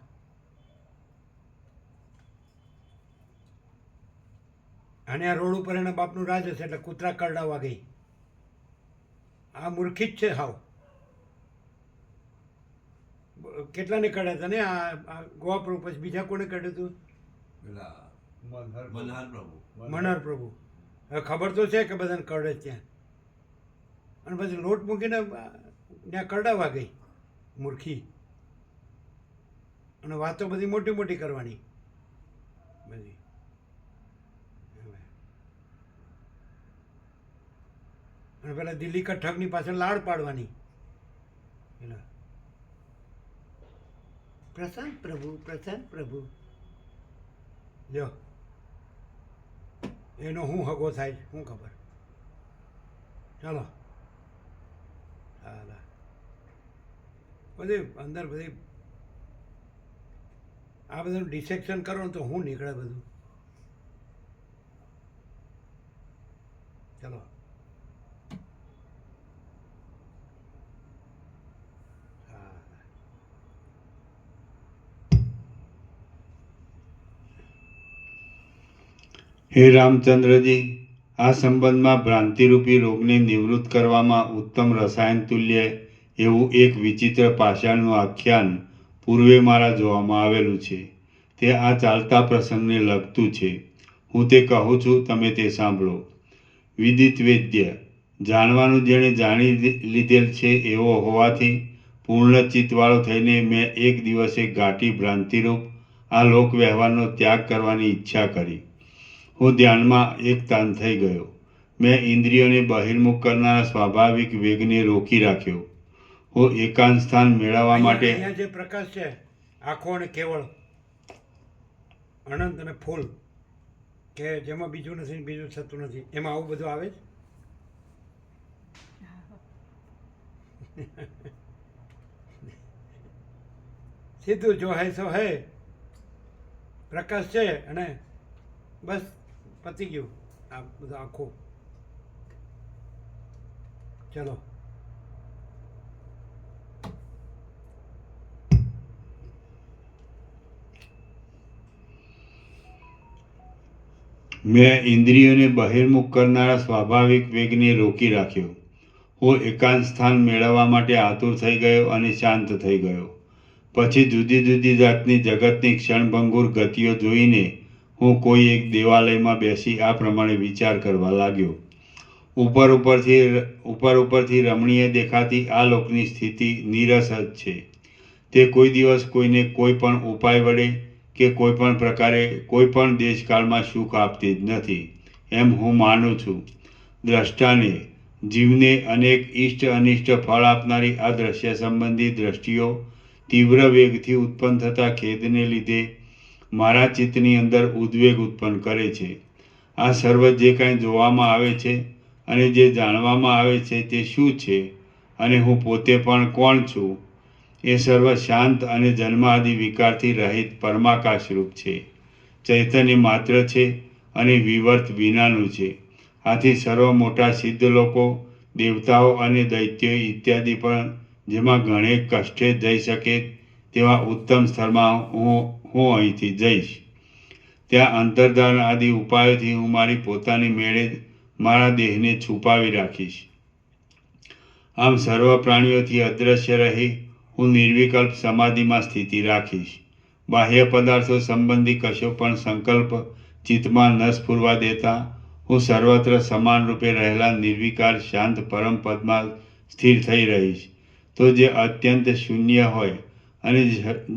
અને આ રોડ ઉપર એના બાપનું રાજ હશે એટલે કૂતરા કરડાવવા ગઈ. આ મૂર્ખી જ છે હાવ. કેટલાને કાઢ્યા હતા ને આ ગોવા પ્રભુ પછી બીજા કોને કાઢ્યું હતું? મનહર પ્રભુ. હવે ખબર તો છે કે બધાને કરડે જ ત્યાં, અને પછી લોટ મૂકીને ત્યાં કરડાવવા ગઈ મૂર્ખી. અને વાતો બધી મોટી મોટી કરવાની બધી. અને પેલા દિલ્હી કા ઠગની પાછળ લાડ પાડવાની. પ્રશાંત પ્રભુ જો એનો હું હગો થાય શું ખબર. ચાલો હા બધી અંદર બધી આ બધું ડિસેક્શન કરો ને તો હું નીકળે બધું. ચલો હે રામચંદ્રજી, આ સંબંધમાં ભ્રાંતિરૂપી રોગને નિવૃત્ત કરવામાં ઉત્તમ રસાયણ તુલ્ય એવું એક વિચિત્ર પાષાણનું આખ્યાન પૂર્વે મારા જોવામાં આવેલું છે. તે આ ચાલતા પ્રસંગને લગતું છે. હું તે કહું છું, તમે તે સાંભળો. વિદિત વૈદ્ય, જાણવાનું જેણે જાણી લીધેલ છે એવો હોવાથી પૂર્ણ ચિત્તવાળો થઈને મેં એક દિવસે ઘાટી ભ્રાંતિરૂપ આ લોક વ્યવહારનો ત્યાગ કરવાની ઈચ્છા કરી. હું ધ્યાનમાં એકતાન થઈ ગયો. મેં ઇન્દ્રિયોને બહિર્મુખ કરનારા સ્વાભાવિક વેગને રોકી રાખ્યો. હું એકાંત સ્થાન મેળવવા માટે અહીંયા જે પ્રકાશ છે આખો અને કેવળ અનંત અને ફૂલ કે જેમાં બીજું નથી ને બીજું થતું નથી, એમાં આવું બધું આવે છે. સીધું જો હે સો હે પ્રકાશ છે અને બસ પતી ગયું આ બધું આખું. ચલો મેં ઇન્દ્રિયોને બહિર્મુખ કરનારા સ્વાભાવિક વેગને રોકી રાખ્યો. હું એકાંત સ્થાન મેળવવા માટે આતુર થઈ ગયો અને શાંત થઈ ગયો. પછી જુદી જુદી જાતની જગતની ક્ષણભંગુર ગતિઓ જોઈને હું કોઈ એક દેવાલયમાં બેસી આ પ્રમાણે વિચાર કરવા લાગ્યો. ઉપર ઉપરથી રમણીય દેખાતી આ લોકની સ્થિતિ નીરસ જ છે. તે કોઈ દિવસ કોઈને કોઈ પણ ઉપાય વડે કે કોઈ પણ પ્રકારે કોઈ પણ દેશકાળમાં સુખ આપતી જ નથી, એમ હું માનું છું. દ્રષ્ટાને જીવને અનેક ઇષ્ટ અનિષ્ટ ફળ આપનારી આ દ્રશ્ય સંબંધી દ્રષ્ટિઓ તીવ્ર વેગથી ઉત્પન્ન થતા ખેદને લીધે મારા ચિત્તની અંદર ઉદ્વેગ ઉત્પન્ન કરે છે. આ સર્વ જે કાંઈ જોવામાં આવે છે અને જે જાણવામાં આવે છે તે શું છે અને હું પોતે પણ કોણ છું, એ સર્વ શાંત અને જન્માદિ વિકારથી રહિત પરમાકાશરૂપ છે. ચૈતન્ય માત્ર છે અને વિવર્ત વિનાનું છે. આથી સર્વ મોટા સિદ્ધ લોકો, દેવતાઓ અને દૈત્યો ઇત્યાદિ પણ જેમાં ઘણે કષ્ટે જઈ શકે તેવા ઉત્તમ સ્થળમાં હું અહીંથી જઈશ. ત્યાં અંતર્ધાન આદિ ઉપાયોથી હું મારી પોતાની મેળે મારા દેહને છુપાવી રાખીશ. આમ સર્વ પ્રાણીઓથી અદ્રશ્ય રહી હું નિર્વિકલ્પ સમાધિમાં સ્થિતિ રાખીશ. બાહ્ય પદાર્થો સંબંધી કશો પણ સંકલ્પ ચિત્તમાં ન સ્ફુરવા દેતા હું સર્વત્ર સમાન રૂપે રહેલા નિર્વિકાર શાંત પરમ પદમાં સ્થિર થઈ રહીશ. તો જે અત્યંત શૂન્ય હોય અને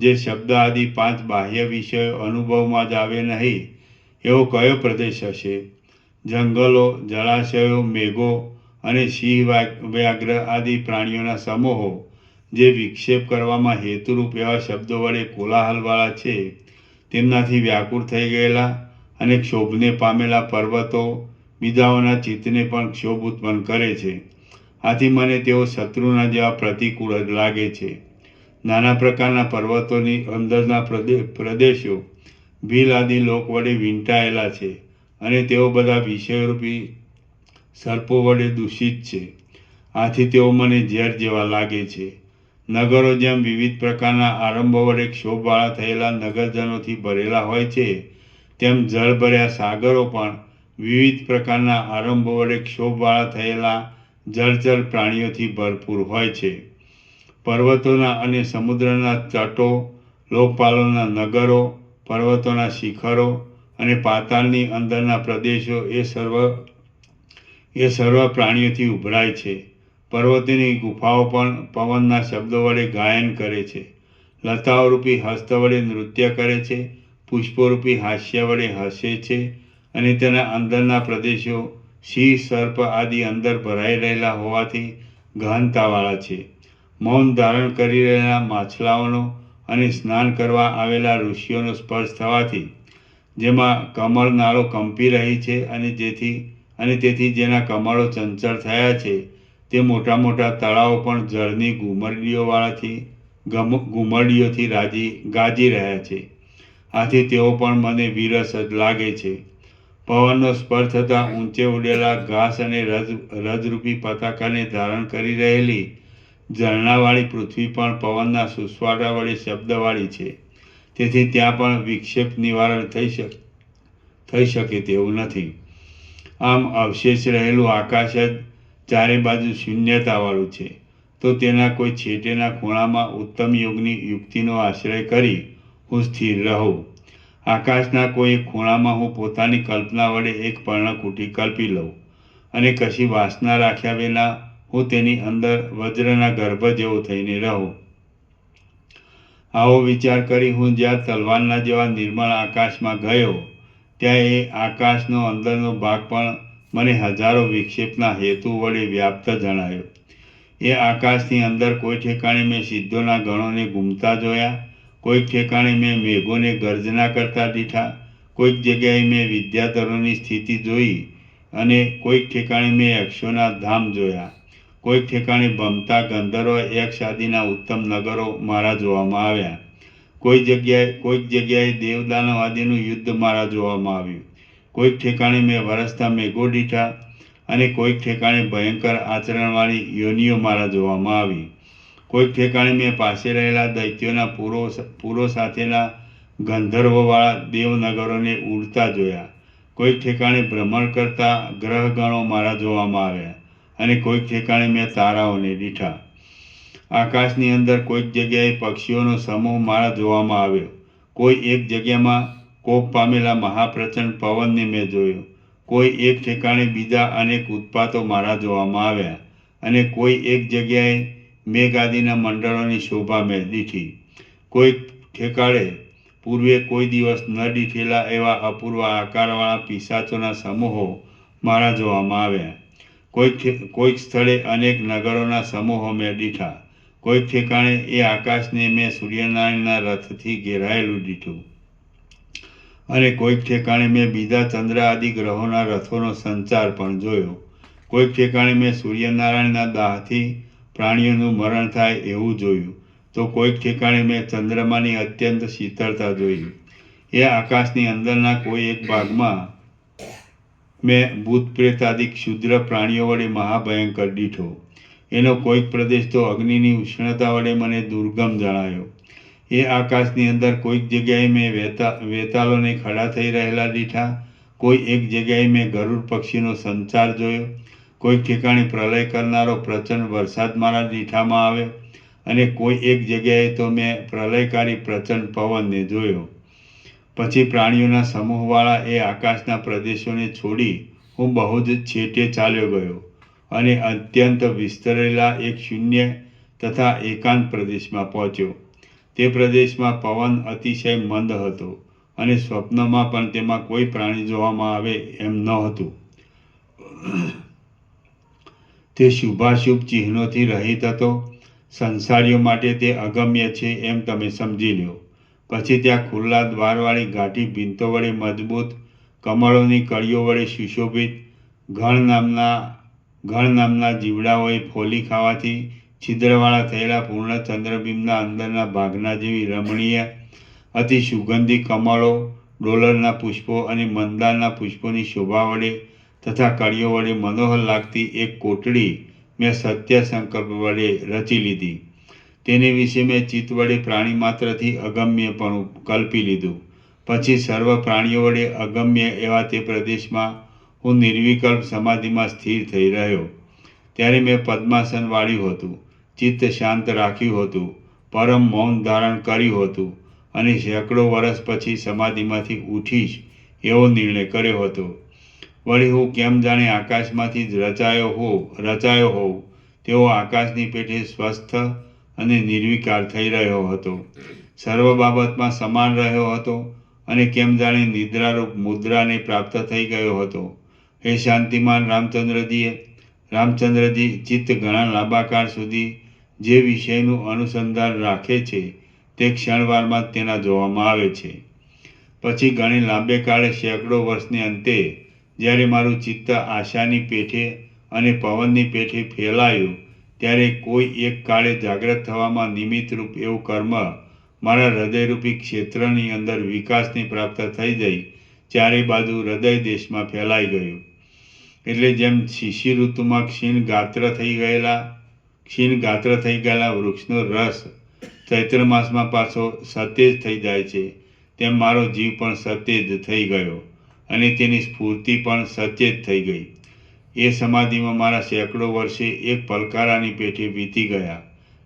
જે શબ્દ આદિ 5 બાહ્ય વિષયો અનુભવમાં જ આવે નહીં એવો કયો પ્રદેશ હશે? જંગલો, જળાશયો, મેઘો અને સિંહ, વ્યાઘ્ર આદિ પ્રાણીઓના સમૂહો જે વિક્ષેપ કરવામાં હેતુરૂપ એવા શબ્દો વડે કોલાહલવાળા છે, તેમનાથી વ્યાકુળ થઈ ગયેલા અને ક્ષોભને પામેલા પર્વતો બીજાઓના ચિત્તને પણ ક્ષોભ ઉત્પન્ન કરે છે. આથી મને તેઓ શત્રુના જેવા પ્રતિકૂળ જ લાગે છે. નાના પ્રકારના પર્વતોની અંદરના પ્રદેશો ભીલ આદિ લોક વડે વીંટાયેલા છે અને તેઓ બધા વિષયરૂપી સર્પો વડે દૂષિત છે. આથી તેઓ મને ઝેર જેવા લાગે છે. નગરો જેમ વિવિધ પ્રકારના આરંભો વડે ક્ષોભવાળા થયેલા નગરજનોથી ભરેલા હોય છે, તેમ જળભર્યા સાગરો પણ વિવિધ પ્રકારના આરંભો વડે ક્ષોભવાળા થયેલા જળચર પ્રાણીઓથી ભરપૂર હોય છે. પર્વતોના અને સમુદ્રના તટો, લોકપાલોના નગરો, પર્વતોના શિખરો અને પાતાળની અંદરના પ્રદેશો એ સર્વ પ્રાણીઓથી ઉભરાય છે. પર્વતોની ગુફાઓ પણ પવનના શબ્દો વડે ગાયન કરે છે. લતાઓરૂપી હસ્ત વડે નૃત્ય કરે છે, પુષ્પોરૂપી હાસ્ય વડે હસે છે અને તેના અંદરના પ્રદેશો સિંહ, સર્પ આદિ અંદર ભરાઈ રહેલા હોવાથી ગહનતાવાળા છે. મૌન ધારણ કરી રહેલા માછલાઓનો અને સ્નાન કરવા આવેલા ઋષિઓનો સ્પર્શ થવાથી જેમાં કમળનાળો કંપી રહી છે અને તેથી જેના કમળો ચંચળ થયા છે તે મોટા મોટા તળાવો પણ જળની ઘુમડીઓથી ગાજી રહ્યા છે. આથી તેઓ પણ મને વિરસ જ લાગે છે. પવનનો સ્પર્શ થતાં ઊંચે ઉડેલા ઘાસ અને રજરૂપી પતાકાને ધારણ કરી રહેલી ઝરણાવાળી પૃથ્વી પણ પવનના સુસવાટા વડે શબ્દવાળી છે. તેથી ત્યાં પણ વિક્ષેપ નિવારણ થઈ શકે તેવું નથી. આમ અવશેષ રહેલું આકાશ જ ચારે બાજુ શૂન્યતાવાળું છે. તો તેના કોઈ છેટેના ખૂણામાં ઉત્તમ યોગની યુક્તિનો આશ્રય કરી હું સ્થિર રહું. આકાશના કોઈ એક ખૂણામાં હું પોતાની કલ્પના વડે એક પર્ણકુટી કલ્પી લઉં અને કશી વાસના રાખ્યા વિના હું તેની અંદર વજ્રના ગર્ભ જેવો થઈને રહું. આવો વિચાર કરી હું જ્યાં તલવારના જેવા નિર્મળ આકાશમાં ગયો, ત્યાં એ આકાશનો અંદરનો ભાગ પણ મને હજારો વિક્ષેપના હેતુ વડે વ્યાપ્ત જણાયો. એ આકાશની અંદર કોઈ ઠેકાણે મેં સિદ્ધોના ગણોને ઘૂમતા જોયા, કોઈક ઠેકાણે મેં મેઘોને ગર્જના કરતા દીઠા, કોઈક જગ્યાએ મેં વિદ્યાધરોની સ્થિતિ જોઈ અને કોઈક ઠેકાણે મેં યક્ષોના ધામ જોયા. કોઈક ઠેકાણે ભમતા ગંધર્વ, યક્ષ આદિના ઉત્તમ નગરો મારા જોવામાં આવ્યા. કોઈક જગ્યાએ દેવદાનવ આદિનું યુદ્ધ મારા જોવામાં આવ્યું. કોઈક ઠેકાણે મેં વરસતા મેઘો દીઠા અને કોઈક ઠેકાણે ભયંકર આચરણવાળી યોનિઓ મારા જોવામાં આવી. કોઈક ઠેકાણે મેં પાસે રહેલા દૈત્યોના પૂરો સાથેના ગંધર્વોવાળા દેવનગરોને ઉડતા જોયા. કોઈક ઠેકાણે ભ્રમણ કરતા ગ્રહગણો મારા જોવામાં આવ્યા અને કોઈક ઠેકાણે મેં તારાઓને દીઠા. આકાશની અંદર કોઈક જગ્યાએ પક્ષીઓનો સમૂહ મારા જોવામાં આવ્યો. કોઈ એક જગ્યામાં કોપ પામેલા મહાપ્રચંડ પવનને મેં જોયો. કોઈ એક ઠેકાણે બીજા અનેક ઉત્પાતો મારા જોવામાં આવ્યા અને કોઈ એક જગ્યાએ મેઘ આદિના મંડળોની શોભા મેં દીઠી. કોઈક ઠેકાણે પૂર્વે કોઈ દિવસ ન દીઠેલા એવા અપૂર્વ આકારવાળા પિશાચોના સમૂહો મારા જોવામાં આવ્યા. કોઈક સ્થળે અનેક નગરોના સમૂહો મેં દીઠા. કોઈક ઠેકાણે એ આકાશને મેં સૂર્યનારાયણના રથથી ઘેરાયેલું દીઠું અને કોઈક ઠેકાણે મેં બીજા ચંદ્ર આદિ ગ્રહોના રથોનો સંચાર પણ જોયો. કોઈક ઠેકાણે મેં સૂર્યનારાયણના દાહથી પ્રાણીઓનું મરણ થાય એવું જોયું. તો કોઈક ઠેકાણે મેં ચંદ્રમાની અત્યંત શીતળતા જોયું. એ આકાશની અંદરના કોઈ એક ભાગમાં મેં ભૂત પ્રેત આદિ ક્ષુદ્ર પ્રાણીઓ વડે મહાભયંકર દીઠો. એનો કોઈક પ્રદેશ તો અગ્નિની ઉષ્ણતા વડે મને દુર્ગમ જણાયો. એ આકાશની અંદર કોઈક જગ્યાએ મેં વેતાલોને ખડા થઈ રહેલા દીઠા. કોઈ એક જગ્યાએ મેં ગરુડ પક્ષીનો સંચાર જોયો. કોઈક ઠેકાણે પ્રલય કરનારો પ્રચંડ વરસાદ મારા દીઠામાં આવ્યો અને કોઈ એક જગ્યાએ તો મેં પ્રલયકારી પ્રચંડ પવનને જોયો. પછી પ્રાણીઓના સમૂહવાળા એ આકાશના પ્રદેશોને છોડી હું બહુ જ છેટે ચાલ્યો ગયો અને અત્યંત વિસ્તરેલા એક શૂન્ય તથા એકાંત પ્રદેશમાં પહોંચ્યો. તે પ્રદેશમાં પવન અતિશય મંદ હતો અને સ્વપ્નમાં પણ તેમાં કોઈ પ્રાણી જોવામાં આવે એમ ન હતું. તે શુભાશુભ ચિહ્નોથી રહિત હતો. સંસારીઓ માટે તે અગમ્ય છે એમ તમે સમજી લો. પછી ત્યાં ખુલ્લા દ્વારવાળી ઘાટી ભીંતો વડે મજબૂત, કમળોની કળીઓ વડે સુશોભિત, ઘણ નામના જીવડાઓએ ફોલી ખાવાથી છિદ્રવાળા થયેલા પૂર્ણ ચંદ્રબિંબના અંદરના ભાગના જેવી રમણીય અતિ સુગંધી કમળો, ડોલરના પુષ્પો અને મંદારના પુષ્પોની શોભા વડે તથા કળીઓ વડે મનોહર લાગતી એક કોટડી મેં સત્ય સંકલ્પ વડે રચી લીધી. તેને વિશે મેં ચિત્ત વડે પ્રાણી માત્રથી અગમ્યપણું કલ્પી લીધું. પછી સર્વ પ્રાણીઓ વડે અગમ્ય એવા તે પ્રદેશમાં હું નિર્વિકલ્પ સમાધિમાં સ્થિર થઈ રહ્યો. ત્યારે મેં પદ્માસન વાળ્યું હતું, ચિત્ત શાંત રાખ્યું હતું, પરમ મૌન ધારણ કર્યું હતું અને સેંકડો વર્ષ પછી સમાધિમાંથી ઉઠીશ એવો નિર્ણય કર્યો હતો. વળી હું કેમ જાણે આકાશમાંથી જ રચાયો હોઉં તેવો આકાશની પેઠે સ્વસ્થ અને નિર્વિકાર થઈ રહ્યો હતો. સર્વ બાબતમાં સમાન રહ્યો હતો અને કેમ જાણે નિદ્રારૂપ મુદ્રાને પ્રાપ્ત થઈ ગયો હતો. હે શાંતિમાન રામચંદ્રજી, ચિત્ત ઘણા લાંબા કાળ સુધી જે વિષયનું અનુસંધાન રાખે છે તે ક્ષણવારમાં જ તેના જોવામાં આવે છે. પછી ઘણી લાંબે કાળે સેંકડો વર્ષને અંતે જ્યારે મારું ચિત્ત આશાની પેઠે અને પવનની પેઠે ફેલાયું ત્યારે કોઈ એક કાળે જાગ્રત થવામાં નિમિત્તરૂપ એવું કર્મ મારા હૃદયરૂપી ક્ષેત્રની અંદર વિકાસની પ્રાપ્ત થઈ જઈ ચારે બાજુ હૃદય દેશમાં ફેલાઈ ગયું. એટલે જેમ શિશિર ઋતુમાં ક્ષીણ ગાત્ર થઈ ગયેલા વૃક્ષનો રસ ચૈત્ર માસમાં પાછો સતેજ થઈ જાય છે, તેમ મારો જીવ પણ સતેજ થઈ ગયો અને તેની સ્ફૂર્તિ પણ સચેત થઈ ગઈ. એ સમાધિમાં મારા સેંકડો વર્ષે એક પલકારાની પેઠે વીતી ગયા.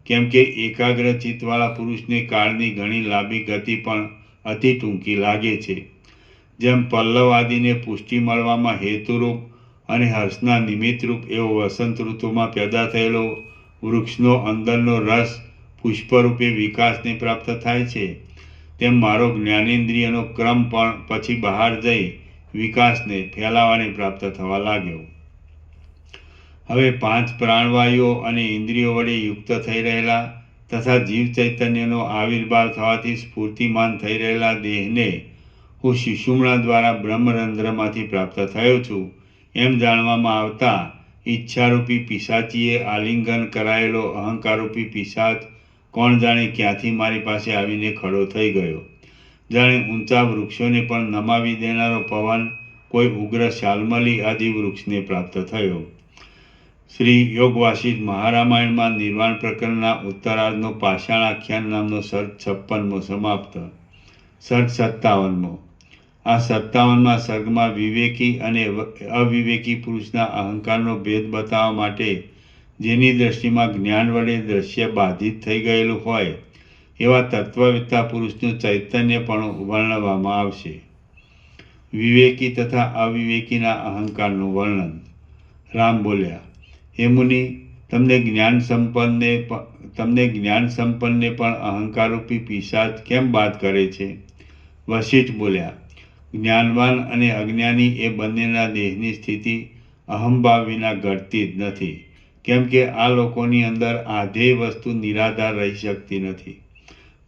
કેમ કે એકાગ્ર ચિત્તવાળા પુરુષને કાળની ઘણી લાંબી ગતિ પણ અતિ ટૂંકી લાગે છે. જેમ પલ્લવ આદિને પુષ્ટિ મળવામાં હેતુરૂપ અને હર્ષના નિમિત્તરૂપ એવો વસંત ઋતુમાં પેદા થયેલો વૃક્ષનો અંદરનો રસ પુષ્પરૂપે વિકાસને પ્રાપ્ત થાય છે, તેમ મારો જ્ઞાનેન્દ્રિયનો ક્રમ પણ પછી બહાર જઈ વિકાસને ફેલાવાને પ્રાપ્ત થવા લાગ્યો. હવે 5 પ્રાણવાયુઓ અને ઇન્દ્રિયો વડે યુક્ત થઈ રહેલા તથા જીવ ચૈતન્યનો આવિર્ભાવ થવાથી સ્ફૂર્તિમાન થઈ રહેલા દેહને હું સુષુમ્ણા દ્વારા બ્રહ્મરંધ્રમાંથી પ્રાપ્ત થયો છું એમ જાણવામાં આવતા ઈચ્છારૂપી પિશાચીએ આલિંગન કરાયેલો અહંકારરૂપી પિશાચ કોણ જાણે ક્યાંથી મારી પાસે આવીને ખડો થઈ ગયો. જાણે ઊંચા વૃક્ષોને પણ નમાવી દેનારો પવન કોઈ ઉગ્ર શાલ્મલી આદિ વૃક્ષને પ્રાપ્ત થયો. શ્રી યોગ વાસિષ્ઠ મહારામાયણમાં નિર્વાણ પ્રકરણના ઉત્તરાર્ધનો પાષાણ આખ્યાન નામનો સર્ગ 56મો સમાપ્ત. સર્ગ 57મો. આ 57મા સર્ગમાં વિવેકી અને અવિવેકી પુરુષના અહંકારનો ભેદ બતાવવા માટે જેની દ્રષ્ટિમાં જ્ઞાન વડે દ્રશ્ય બાધિત થઈ ગયેલું હોય એવા તત્વવેત્તા પુરુષનું ચૈતન્ય પણ વર્ણવવામાં આવશે. વિવેકી તથા અવિવેકીના અહંકારનું વર્ણન. રામ બોલ્યા, હે મુનિ, તમને જ્ઞાન સંપન્નને પણ અહંકારરૂપી પિશાચ કેમ બાદ કરે છે? વશિષ્ઠ બોલ્યા, જ્ઞાનવાન અને અજ્ઞાની એ બંનેના દેહની સ્થિતિ અહંભાવ વિના ઘટતી જ નથી. કેમ કે આ લોકોની અંદર આધેય વસ્તુ નિરાધાર રહી શકતી નથી.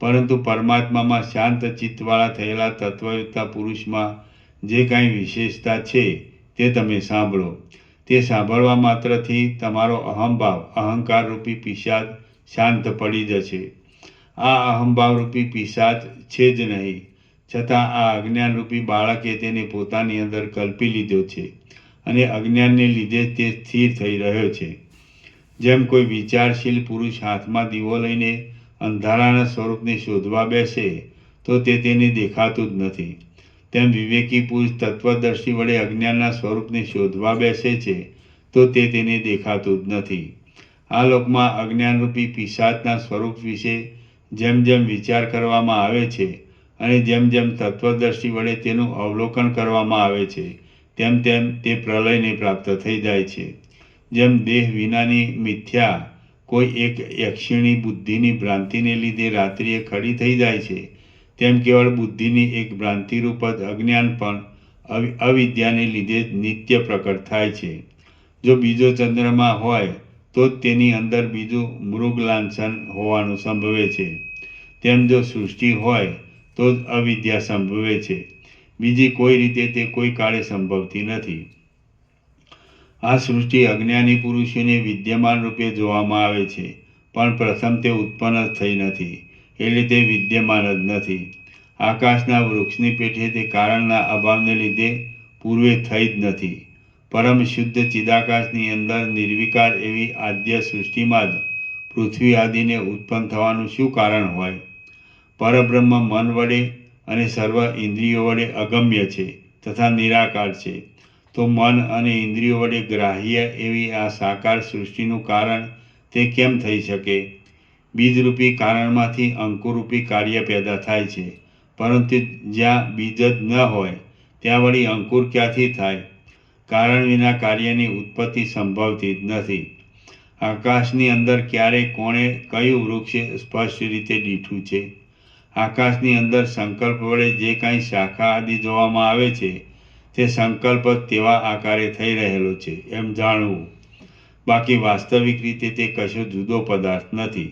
પરંતુ પરમાત્મામાં શાંત ચિત્તવાળા થયેલા તત્વયુક્તા પુરુષમાં જે કાંઈ વિશેષતા છે તે તમે સાંભળો. તે સાંભળવા માત્રથી તમારો અહંકારરૂપી પિશાચ શાંત પડી જશે. આ અહંભાવરૂપી પિશાચ છે જ નહીં, છતાં આ અજ્ઞાનરૂપી બાળકે તેને પોતાની અંદર કલ્પી લીધો છે અને અજ્ઞાનને લીધે તે સ્થિર થઈ રહ્યો છે. જેમ કોઈ વિચારશીલ પુરુષ હાથમાં દીવો લઈને અંધારાના સ્વરૂપને શોધવા બેસે તો તે તેને દેખાતું જ નથી, તેમ વિવેકી પુરુષ તત્વદર્શી વડે અજ્ઞાનના સ્વરૂપને શોધવા બેસે છે તો તે તેને દેખાતું જ નથી. આ લોકમાં અજ્ઞાનરૂપી પિશાચના સ્વરૂપ વિશે જેમ જેમ વિચાર કરવામાં આવે છે અને જેમ જેમ તત્વદર્શી વડે તેનું અવલોકન કરવામાં આવે છે તેમ તેમ તે પ્રલયને પ્રાપ્ત થઈ જાય છે. જેમ દેહ વિનાની મિથ્યા કોઈ એક યક્ષિણી બુદ્ધિની ભ્રાંતિને લીધે રાત્રિએ ખડી થઈ જાય છે, તેમ કેવળ બુદ્ધિની એક ભ્રાંતિરૂપ જ અજ્ઞાન પણ અવિદ્યાને લીધે જ નિત્ય પ્રકટ થાય છે. જો બીજો ચંદ્રમા હોય તો જ તેની અંદર બીજું મૃગલાંછન હોવાનું સંભવે છે. તેમ જો સૃષ્ટિ હોય તો જ અવિદ્યા સંભવે છે. બીજી કોઈ રીતે તે કોઈ કાળે સંભવતી નથી. આ સૃષ્ટિ અજ્ઞાની પુરુષોને વિદ્યમાન રૂપે જોવામાં આવે છે, પણ પ્રથમ તે ઉત્પન્ન જ થઈ નથી, એટલે તે વિદ્યમાન જ નથી. આકાશના વૃક્ષની પેઠે તે કારણના અભાવને લીધે પૂર્વે થઈ જ નથી. પરમ શુદ્ધ ચિદાકાશની અંદર નિર્વિકાર એવી આદ્ય સૃષ્ટિમાં જ પૃથ્વી આદિને ઉત્પન્ન થવાનું શું કારણ હોય? પરબ્રહ્મ મન વડે અને સર્વ ઇન્દ્રિયો વડે અગમ્ય છે તથા નિરાકાર છે. તો મન અને ઇન્દ્રિયો વડે ગ્રાહ્ય એવી આ સાકાર સૃષ્ટિનું કારણ તે કેમ થઈ શકે? બીજરૂપી કારણમાંથી અંકુરરૂપી કાર્ય પેદા થાય છે, પરંતુ જ્યાં બીજ જ ન હોય ત્યાં વળી અંકુર ક્યાંથી થાય? કારણ વિના કાર્યની ઉત્પત્તિ સંભવતી જ નથી. આકાશની અંદર ક્યારે કોણે કયું વૃક્ષ સ્પષ્ટ રીતે દીઠું છે? આકાશની અંદર સંકલ્પ વડે જે કાંઈ શાખા આદિ જોવામાં આવે છે તે સંકલ્પ તેવા આકારે થઈ રહેલો છે એમ જાણવું, બાકી વાસ્તવિક રીતે તે કશો જુદો પદાર્થ નથી.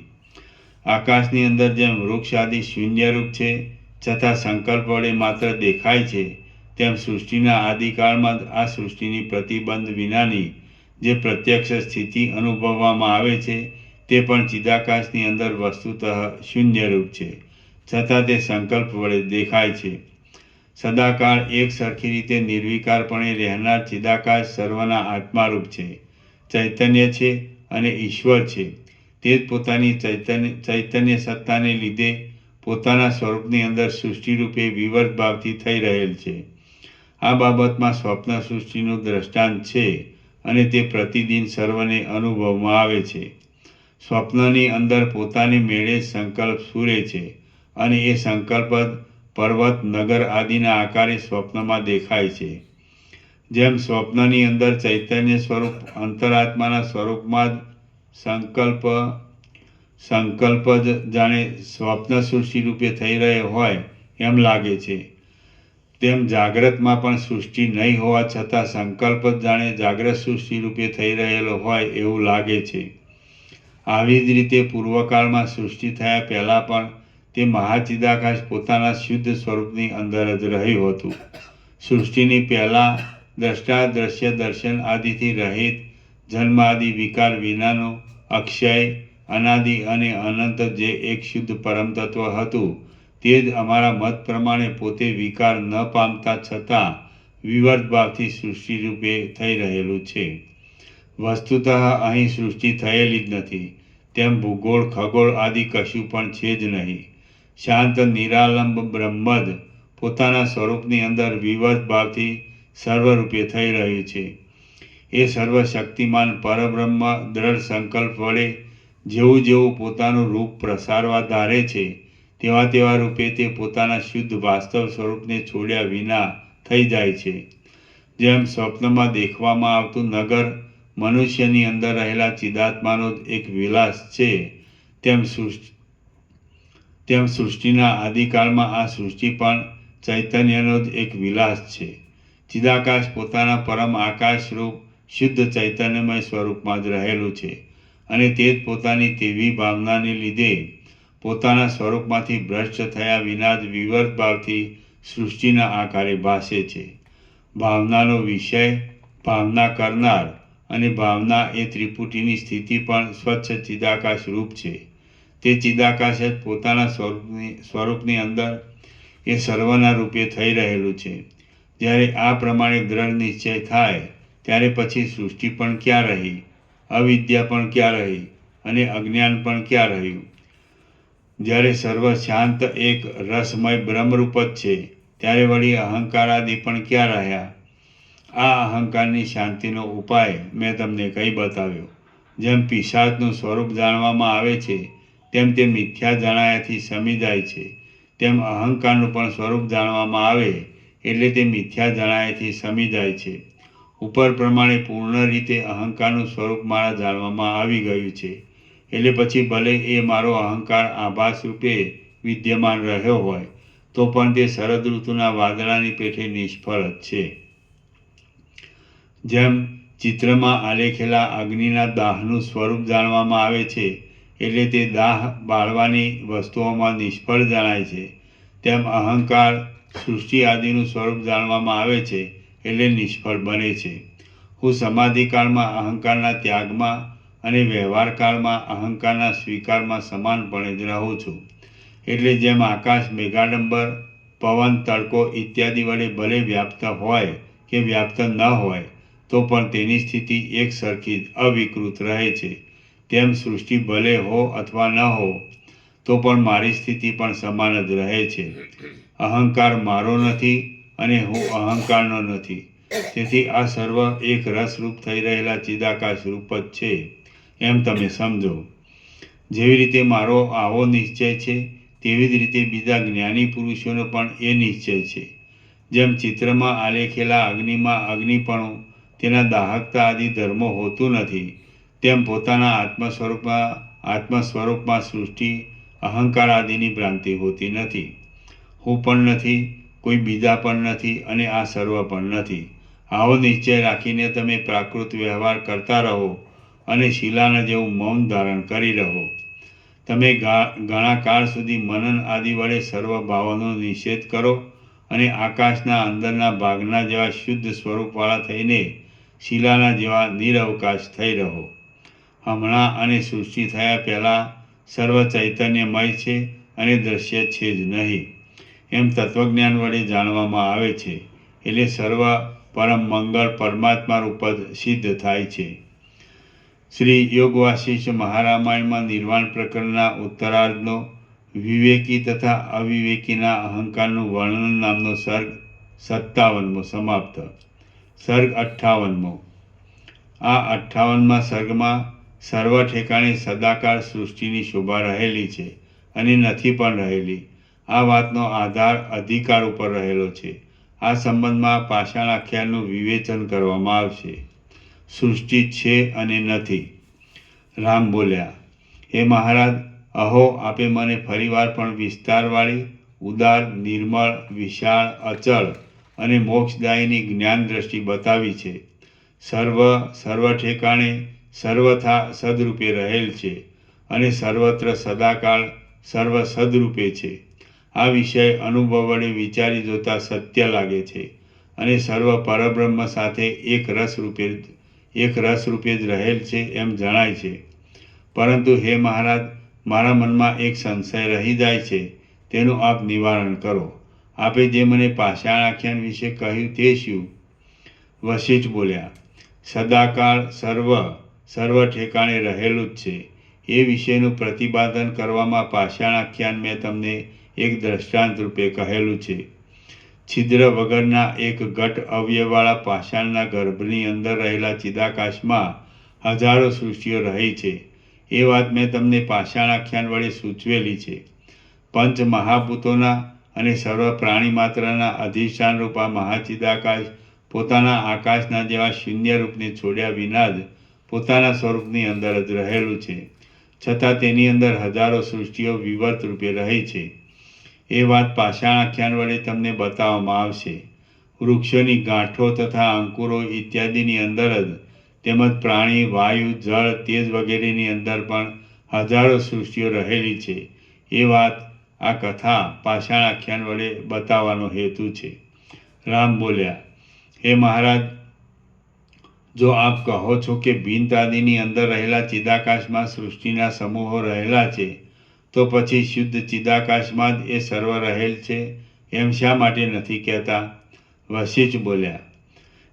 આકાશની અંદર જેમ વૃક્ષ આદિ શૂન્યરૂપ છે છતાં સંકલ્પ વડે માત્ર દેખાય છે, તેમ સૃષ્ટિના આદિકાળમાં જ આ સૃષ્ટિની પ્રતિબંધ વિનાની જે પ્રત્યક્ષ સ્થિતિ અનુભવવામાં આવે છે તે પણ ચિદાકાશની અંદર વસ્તુતઃ શૂન્યરૂપ છે, છતાં તે સંકલ્પ વડે દેખાય છે. સદાકાળ એક સરખી રીતે નિર્વિકારપણે રહેનાર ચિદાકાશ સર્વના આત્મારૂપ છે, ચૈતન્ય છે અને ઈશ્વર છે. તે જ પોતાની ચૈતન્ય સત્તાને લીધે પોતાના સ્વરૂપની અંદર સૃષ્ટિરૂપે વિવર્ત ભાવથી થઈ રહેલ છે. આ બાબતમાં સ્વપ્ન સૃષ્ટિનું દ્રષ્ટાંત છે અને તે પ્રતિદિન સર્વને અનુભવમાં આવે છે. સ્વપ્નની અંદર પોતાની મેળે સંકલ્પ સ્ફુરે છે અને એ સંકલ્પ જ પર્વત નગર આદિના આકારે સ્વપ્નમાં દેખાય છે. જેમ સ્વપ્નની અંદર ચૈતન્ય સ્વરૂપ અંતરાત્માના સ્વરૂપમાં જ સંકલ્પ જ જાણે સ્વપ્ન સૃષ્ટિ રૂપે થઈ રહ્યો હોય એમ લાગે છે, તેમ જાગ્રતમાં પણ સૃષ્ટિ નહીં હોવા છતાં સંકલ્પ જ જાણે જાગ્રત સૃષ્ટિ રૂપે થઈ રહેલો હોય એવું લાગે છે. આવી જ રીતે પૂર્વકાળમાં સૃષ્ટિ થયા પહેલાં પણ તે મહાચિદાકાશ પોતાના શુદ્ધ સ્વરૂપની અંદર જ રહ્યું હતું. સૃષ્ટિની પહેલાં દ્રષ્ટા દ્રશ્ય દર્શન આદિથી રહિત જન્મ આદિ વિકાર વિનાનું અક્ષય અનાદિ અને અનંત જે એક શુદ્ધ પરમ તત્વ હતું તે જ અમારા મત પ્રમાણે પોતે વિકાર ન પામતા છતાં વિવર્ત ભાવથી સૃષ્ટિ રૂપે થઈ રહેલું છે. વસ્તુતઃ અહીં સૃષ્ટિ થયેલી જ નથી, તેમ ભૂગોળ ખગોળ આદિ કશું પણ છે જ નહીં. શાંત નિરાલંબ બ્રહ્મ જ પોતાના સ્વરૂપની અંદર વિવર્ત ભાવથી સર્વરૂપે થઈ રહ્યું છે. એ સર્વશક્તિમાન પરબ્રહ્મ દ્રઢ સંકલ્પ વડે જેવું જેવું પોતાનું રૂપ પ્રસારવા ધારે છે તેવા તેવા રૂપે તે પોતાના શુદ્ધ વાસ્તવ સ્વરૂપને છોડ્યા વિના થઈ જાય છે. જેમ સ્વપ્નમાં દેખવામાં આવતું નગર મનુષ્યની અંદર રહેલા ચિદાત્માનો જ એક વિલાસ છે, તેમ સૃષ્ટિના આદિકાળમાં આ સૃષ્ટિ પણ ચૈતન્યનો જ એક વિલાસ છે. ચિદાકાશ પોતાના પરમ આકાશરૂપ શુદ્ધ ચૈતન્યમય સ્વરૂપમાં જ રહેલું છે અને તે જ પોતાની તેવી ભાવનાને લીધે પોતાના સ્વરૂપમાંથી ભ્રષ્ટ થયા વિના જ વિવર્ત ભાવથી સૃષ્ટિના આકારે ભાસે છે. ભાવનાનો વિષય, ભાવના કરનાર અને ભાવના એ ત્રિપુટીની સ્થિતિ પણ સ્વચ્છ ચિદાકાશ રૂપ છે. તે ચિદાકાશ જ પોતાના સ્વરૂપની અંદર એ સર્વના રૂપે થઈ રહેલું છે. જ્યારે આ પ્રમાણે દ્રઢ નિશ્ચય થાય ત્યારે પછી સૃષ્ટિ પણ ક્યાં રહી, અવિદ્યા પણ ક્યાં રહી અને અજ્ઞાન પણ ક્યાં રહ્યું? જ્યારે સર્વ શાંત એક રસમય બ્રહ્મરૂપ જ છે ત્યારે વળી અહંકાર આદિ પણ ક્યાં રહ્યા? આ અહંકારની શાંતિનો ઉપાય મેં તમને કહી બતાવ્યો. જેમ પિશાચનું સ્વરૂપ જાણવામાં આવે છે તેમ તે મિથ્યા જણાયાથી શમી જાય છે, તેમ અહંકારનું પણ સ્વરૂપ જાણવામાં આવે એટલે તે મિથ્યા જણાયાથી શમી જાય છે. ઉપર પ્રમાણે પૂર્ણ રીતે અહંકારનું સ્વરૂપ મારા જાણવામાં આવી ગયું છે એટલે પછી ભલે એ મારો અહંકાર આભાસ રૂપે વિદ્યમાન રહ્યો હોય તો પણ તે શરદ ઋતુના વાદળાની પેઠે નિષ્ફળ જ છે. જેમ ચિત્રમાં આલેખેલા અગ્નિના દાહનું સ્વરૂપ જાણવામાં આવે છે એટલે તે દાહ બાળવાની વસ્તુઓમાં નિષ્ફળ જણાય છે, તેમ અહંકાર સૃષ્ટિ આદિનું સ્વરૂપ જાણવામાં આવે છે એટલે નિષ્ફળ બને છે. હું સમાધિકાળમાં અહંકારના ત્યાગમાં અને વ્યવહારકાળમાં અહંકારના સ્વીકારમાં સમાનપણે જ રહું છું. એટલે જેમ આકાશ મેઘાડંબર પવન, તડકો ઇત્યાદિ વડે ભલે વ્યાપ્ત હોય કે વ્યાપ્ત ન હોય તો પણ તેની સ્થિતિ એક સરખી અવિકૃત રહે છે. તેમ સૃષ્ટિ ભલે હો અથવા ન હો તો પણ મારી સ્થિતિ પણ સમાન જ રહે છે. અહંકાર મારો નથી અને હું અહંકારનો નથી. તેથી આ સર્વ એક રસરૂપ થઈ રહેલા ચિદાકાશ રૂપ જ છે એમ તમે સમજો. જેવી રીતે મારો આવો નિશ્ચય છે તેવી જ રીતે બીજા જ્ઞાની પુરુષોનો પણ એ નિશ્ચય છે. જેમ ચિત્રમાં આલેખેલા અગ્નિમાં અગ્નિપણું, તેના દાહકતા આદિ ધર્મો હોતું નથી, તેમ પોતાના આત્મસ્વરૂપમાં સૃષ્ટિ, અહંકાર આદિની ભ્રાંતિ હોતી નથી. હું પણ નથી, કોઈ બીજા પણ નથી અને આ સર્વ પણ નથી. આવો નિશ્ચય રાખીને તમે પ્રાકૃત વ્યવહાર કરતા રહો અને શિલાના જેવું મૌન ધારણ કરી રહો. તમે ઘણા કાળ સુધી મનન આદિ વડે સર્વ ભાવોનો નિષેધ કરો અને આકાશના અંદરના ભાગના જેવા શુદ્ધ સ્વરૂપવાળા થઈને શિલાના જેવા નિરવકાશ થઈ રહો. હમણાં અને સૃષ્ટિ થયા પહેલાં સર્વ ચૈતન્યમય છે અને દ્રશ્ય છે જ નહીં એમ તત્વજ્ઞાન વડે જાણવામાં આવે છે. એટલે સર્વ પરમ મંગળ પરમાત્મા રૂપ જ સિદ્ધ થાય છે. શ્રી યોગ વાસિષ્ઠ મહારામાયણમાં નિર્વાણ પ્રકરણના ઉત્તરાર્ધનો વિવેકી તથા અવિવેકીના અહંકારનું વર્ણન નામનો સર્ગ 57મો સમાપ્ત. સર્ગ 58મો. આ 58મા સર્ગમાં સર્વ ઠેકાણે સદાકાળ સૃષ્ટિની શોભા રહેલી છે અને નથી પણ રહેલી. આ વાતનો આધાર અધિકાર ઉપર રહેલો છે. આ સંબંધમાં પાષાણ આખ્યાનનું વિવેચન કરવામાં આવશે. સૃષ્ટિ છે અને નથી. રામ બોલ્યા, હે મહારાજ, અહો આપે મને ફરીવાર પણ વિસ્તારવાળી, ઉદાર, નિર્મળ, વિશાળ, અચળ અને મોક્ષદાયીની જ્ઞાન દ્રષ્ટિ બતાવી છે. સર્વ ઠેકાણે સર્વથા સદરૂપે રહેલ છે અને સર્વત્ર સદાકાળ સર્વ સદરૂપે છે. આ વિષય અનુભવ વડે વિચારી જોતા સત્ય લાગે છે અને સર્વ પરબ્રહ્મ સાથે એક રસ રૂપે જ રહેલ છે એમ જણાય છે. પરંતુ હે મહારાજ, મારા મનમાં એક સંશય રહી જાય છે, તેનું આપ નિવારણ કરો. આપે જે મને પાષાણ આખ્યાન વિશે કહ્યું તે શું? વશિષ્ઠ બોલ્યા, સદાકાળ સર્વ ઠેકાણે રહેલું જ છે એ વિષયનું પ્રતિપાદન કરવામાં પાષાણ આખ્યાન મેં તમને એક દ્રષ્ટાંત રૂપે કહેલું છે. છિદ્ર વગરના એક ઘટ અવયવવાળા પાષાણના ગર્ભની અંદર રહેલા ચિદાકાશમાં હજારો સૃષ્ટિઓ રહી છે. એ વાત મેં તમને પાષાણ આખ્યાન વડે સૂચવેલી છે. પંચ મહાભૂતોના અને સર્વ પ્રાણી માત્રના અધિષ્ઠાન રૂપા મહાચિદાકાશ પોતાના આકાશના જેવા શૂન્ય રૂપને છોડ્યા વિના જ પોતાના સ્વરૂપની અંદર જ રહેલું છે. છતાં તેની અંદર હજારો સૃષ્ટિઓ વિવર્ત રૂપે રહી છે. એ વાત પાષાણ આખ્યાન વડે તમને બતાવવામાં આવશે. વૃક્ષોની ગાંઠો તથા અંકુરો ઇત્યાદિની અંદર જ તેમજ પ્રાણી, વાયુ, જળ, તેજ વગેરેની અંદર પણ હજારો સૃષ્ટિઓ રહેલી છે. એ વાત આ કથા પાષાણ આખ્યાન વડે બતાવવાનો હેતુ છે. રામ બોલ્યા, હે મહારાજ, જો આપ કહો છો કે ભીંત આદિની અંદર રહેલા ચિદાકાશમાં સૃષ્ટિના સમૂહો રહેલા છે, તો પછી શુદ્ધ ચિદાકાશમાં જ એ સર્વ રહેલ છે એમ શા માટે નથી કહેતા? વશિષ્ઠ બોલ્યા,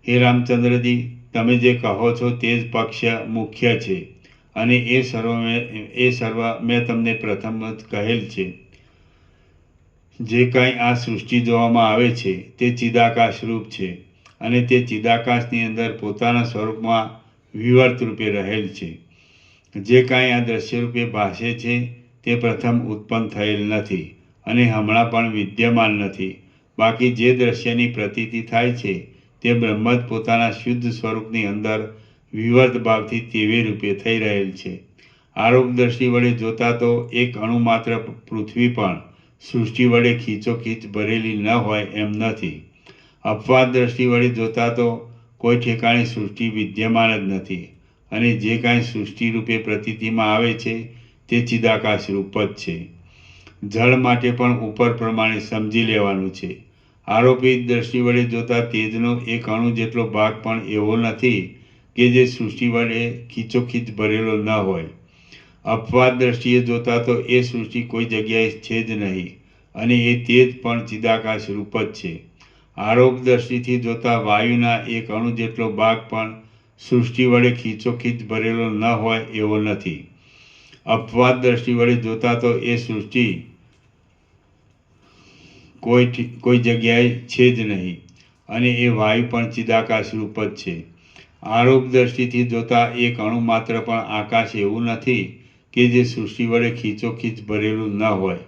હે રામચંદ્રજી, તમે જે કહો છો તે જ પક્ષ મુખ્ય છે અને એ સર્વ મેં તમને પ્રથમ જ કહેલ છે. જે કાંઈ આ સૃષ્ટિ જોવામાં આવે છે તે ચિદાકાશ રૂપ છે અને તે ચિદાકાશની અંદર પોતાના સ્વરૂપમાં વિવર્ત રૂપે રહેલ છે. જે કાંઈ આ દ્રશ્ય રૂપે ભાસે છે તે પ્રથમ ઉત્પન્ન થયેલ નથી અને હમણાં પણ વિદ્યમાન નથી. બાકી જે દ્રશ્યની પ્રતીતિ થાય છે તે બ્રહ્મ જ પોતાના શુદ્ધ સ્વરૂપની અંદર વિવર્ત ભાવથી તેવી રૂપે થઈ રહેલ છે. આરોપ દ્રષ્ટિ વડે જોતા તો એક અણુ માત્ર પૃથ્વી પણ સૃષ્ટિ વડે ખીચોખીચ ભરેલી ન હોય એમ નથી. અપવાદ દ્રષ્ટિ વડે જોતા તો કોઈ ઠેકાણે સૃષ્ટિ વિદ્યમાન જ નથી અને જે કાંઈ સૃષ્ટિ રૂપે પ્રતીતિમાં આવે છે તે ચિદાકાશ રૂપ જ છે. જળ માટે પણ ઉપર પ્રમાણે સમજી લેવાનું છે. આરોપિત દ્રષ્ટિ વડે જોતા તેજનો એક અણુ જેટલો ભાગ પણ એવો નથી કે જે સૃષ્ટિ વડે ખીચોખીચ ભરેલો ન હોય. અપવાદ દ્રષ્ટિએ જોતા તો એ સૃષ્ટિ કોઈ જગ્યાએ છે જ નહીં અને એ તેજ પણ ચિદાકાશ રૂપ જ છે. આરોપ દ્રષ્ટિથી જોતા વાયુના એક અણુ જેટલો ભાગ પણ સૃષ્ટિ વડે ખીચોખીચ ભરેલો ન હોય એવો નથી. અપવાદ દ્રષ્ટિ વડે જોતા તો એ સૃષ્ટિ કોઈ જગ્યાએ છે જ નહીં અને એ વાયુ પણ ચિદાકાશ રૂપ જ છે. આરોપ દ્રષ્ટિથી જોતા એક અણુ માત્ર પણ આકાશ એવું નથી કે જે સૃષ્ટિ વડે ખીચોખીચ ભરેલું ન હોય.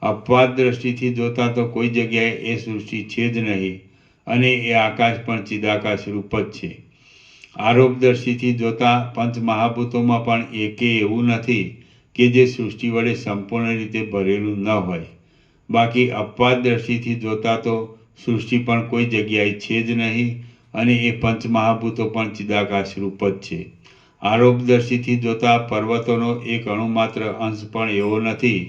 અપવાદ દ્રષ્ટિથી જોતા તો કોઈ જગ્યાએ એ સૃષ્ટિ છે જ નહીં અને એ આકાશ પણ ચિદાકાશ રૂપ જ છે. આરોપ દ્રષ્ટિથી જોતા પંચ મહાભૂતોમાં પણ એકે એવું નથી કે જે સૃષ્ટિ વડે સંપૂર્ણ રીતે ભરેલું ન હોય. બાકી અપવાદ દ્રષ્ટિથી જોતા તો સૃષ્ટિ પણ કોઈ જગ્યાએ છે જ નહીં અને એ પંચ મહાભૂતો પણ ચિદાકાશ રૂપ જ છે. આરોપ દ્રષ્ટિથી જોતા પર્વતોનો એક અણુ માત્ર અંશ પણ એવો નથી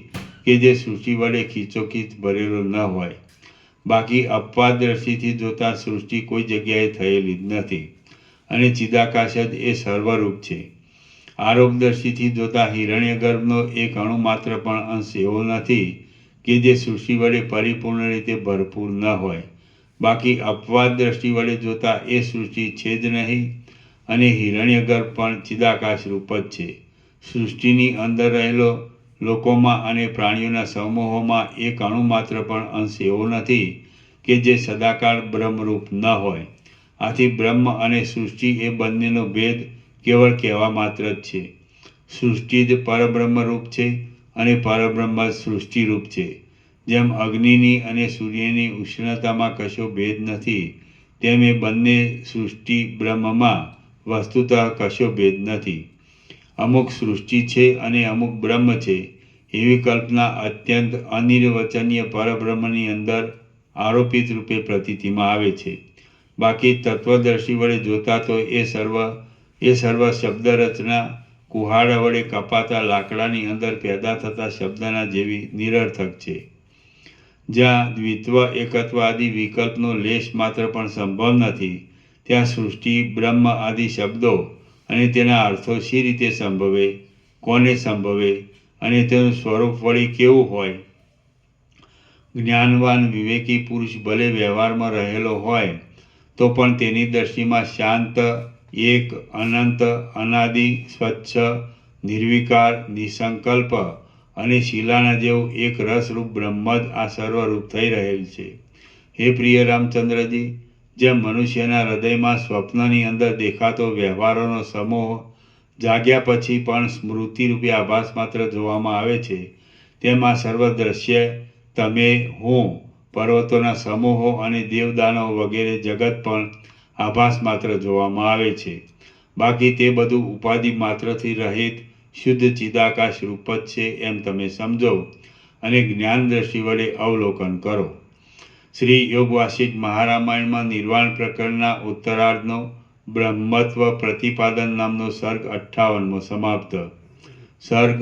કે જે સૃષ્ટિ વડે ખીચોખીચ ભરેલો ન હોય. બાકી અપવાદ દ્રષ્ટિથી જોતા સૃષ્ટિ કોઈ જગ્યાએ થયેલી જ નથી અને ચિદાકાશ જ એ સર્વરૂપ છે. આરોપ દ્રષ્ટિથી જોતા હિરણ્યગર્ભનો એક અણુ માત્ર પણ અંશ એવો નથી કે જે સૃષ્ટિ વડે પરિપૂર્ણ રીતે ભરપૂર ન હોય. બાકી અપવાદ દ્રષ્ટિ વડે જોતા એ સૃષ્ટિ છે જ નહીં અને હિરણ્યગર્ભ પણ ચિદાકાશ રૂપ જ છે. સૃષ્ટિની અંદર રહેલો લોકોમાં અને પ્રાણીઓના સમૂહોમાં એક અણુ માત્ર પણ અંશ એવો નથી કે જે સદાકાળ બ્રહ્મરૂપ ન હોય. આથી બ્રહ્મ અને સૃષ્ટિ એ બંનેનો ભેદ કેવળ કહેવા માત્ર જ છે. સૃષ્ટિ જ પરબ્રહ્મરૂપ છે અને પરબ્રહ્મ સૃષ્ટિરૂપ છે. જેમ અગ્નિની અને સૂર્યની ઉષ્ણતામાં કશો ભેદ નથી તેમ એ બંને સૃષ્ટિ બ્રહ્મમાં વસ્તુતઃ કશો ભેદ નથી. અમુક સૃષ્ટિ છે અને અમુક બ્રહ્મ છે એવી કલ્પના અત્યંત અનિર્વચનીય પરબ્રહ્મની અંદર આરોપિત રૂપે પ્રતીતિમાં આવે છે. બાકી તત્વદર્શી વડે જોતા તો એ સર્વ શબ્દ રચના કુહાડા વડે કપાતા લાકડાની અંદર પેદા થતા શબ્દના જેવી નિરર્થક છે. જ્યાં દ્વિત્વ એકત્વ આદિ વિકલ્પનો લેશ માત્ર પણ સંભવ નથી ત્યાં સૃષ્ટિ બ્રહ્મ આદિ શબ્દો અને તેના અર્થો શી રીતે સંભવે, કોને સંભવે અને તેનું સ્વરૂપ વળી કેવું હોય. જ્ઞાનવાન વિવેકી પુરુષ ભલે વ્યવહારમાં રહેલો હોય તો પણ તેની દ્રષ્ટિમાં શાંત, એક, અનંત, અનાદિ, સ્વચ્છ, નિર્વિકાર, નિસંકલ્પ અને શિલાના જેવું એક રસરૂપ બ્રહ્મ જ આ સર્વરૂપ થઈ રહેલ છે. હે પ્રિય રામચંદ્રજી, જેમ મનુષ્યના હૃદયમાં સ્વપ્નની અંદર દેખાતો વ્યવહારોનો સમૂહ જાગ્યા પછી પણ સ્મૃતિરૂપી આભાસ માત્ર જોવામાં આવે છે તેમ આ સર્વ દ્રશ્ય તમે, હું, પર્વતોના સમૂહો અને દેવદાનવ વગેરે જગત પણ આભાસ માત્ર જોવામાં આવે છે. બાકી તે બધું ઉપાધિ માત્રથી રહિત શુદ્ધ ચિદાકાશ રૂપ જ છે એમ તમે સમજો અને જ્ઞાન દ્રષ્ટિ વડે અવલોકન કરો. શ્રી યોગ વાસિષ્ઠ મહારામાયણમાં નિર્વાણ પ્રકરણના ઉત્તરાર્ધનો બ્રહ્મત્વ પ્રતિપાદન નામનો સર્ગ 58મો સમાપ્ત. સર્ગ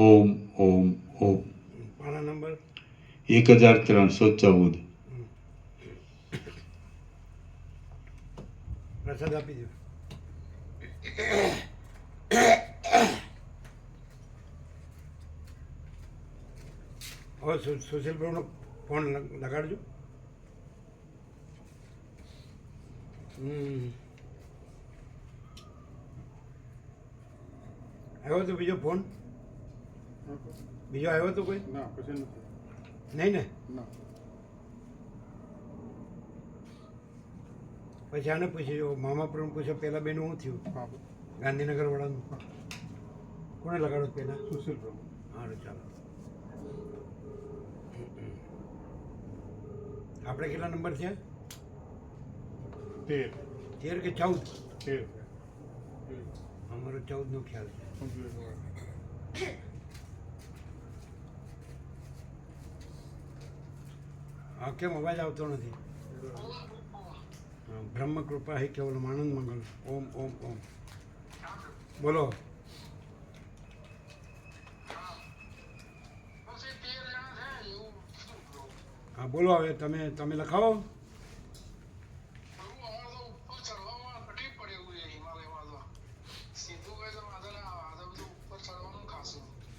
ઓમ ઓમ ઓમ. પાના નંબર 1314. પ્રસાદ આપી દો. હવે સુશીલ પ્રભુનો ફોન લગાડજો. આવ્યો તો બીજો ફોન? બીજો આવ્યો તો કોઈ? ના, પછી નથી. નહીં ને? ના. પછી આને પૂછી જો મામા પ્રભુ પૂછ્યો પહેલાં બેનું શું થયું? હા, ગાંધીનગર વાળાનું કોને લગાડો પહેલાં? સુશીલ પ્રભુ. સારું, ચાલો. આપણે કેટલા નંબર છે? 13. 13 કે 14? 13. અમારો 14નો ખ્યાલ છે. કમ્પ્લીટ હોય. હા, કેમ અવાજ આવતો નથી? બ્રહ્મ કૃપા હે કેવલમ આનંદ મંગલ. ઓમ ઓમ ઓમ. બોલો. હા બોલો, હવે તમે લખાવો.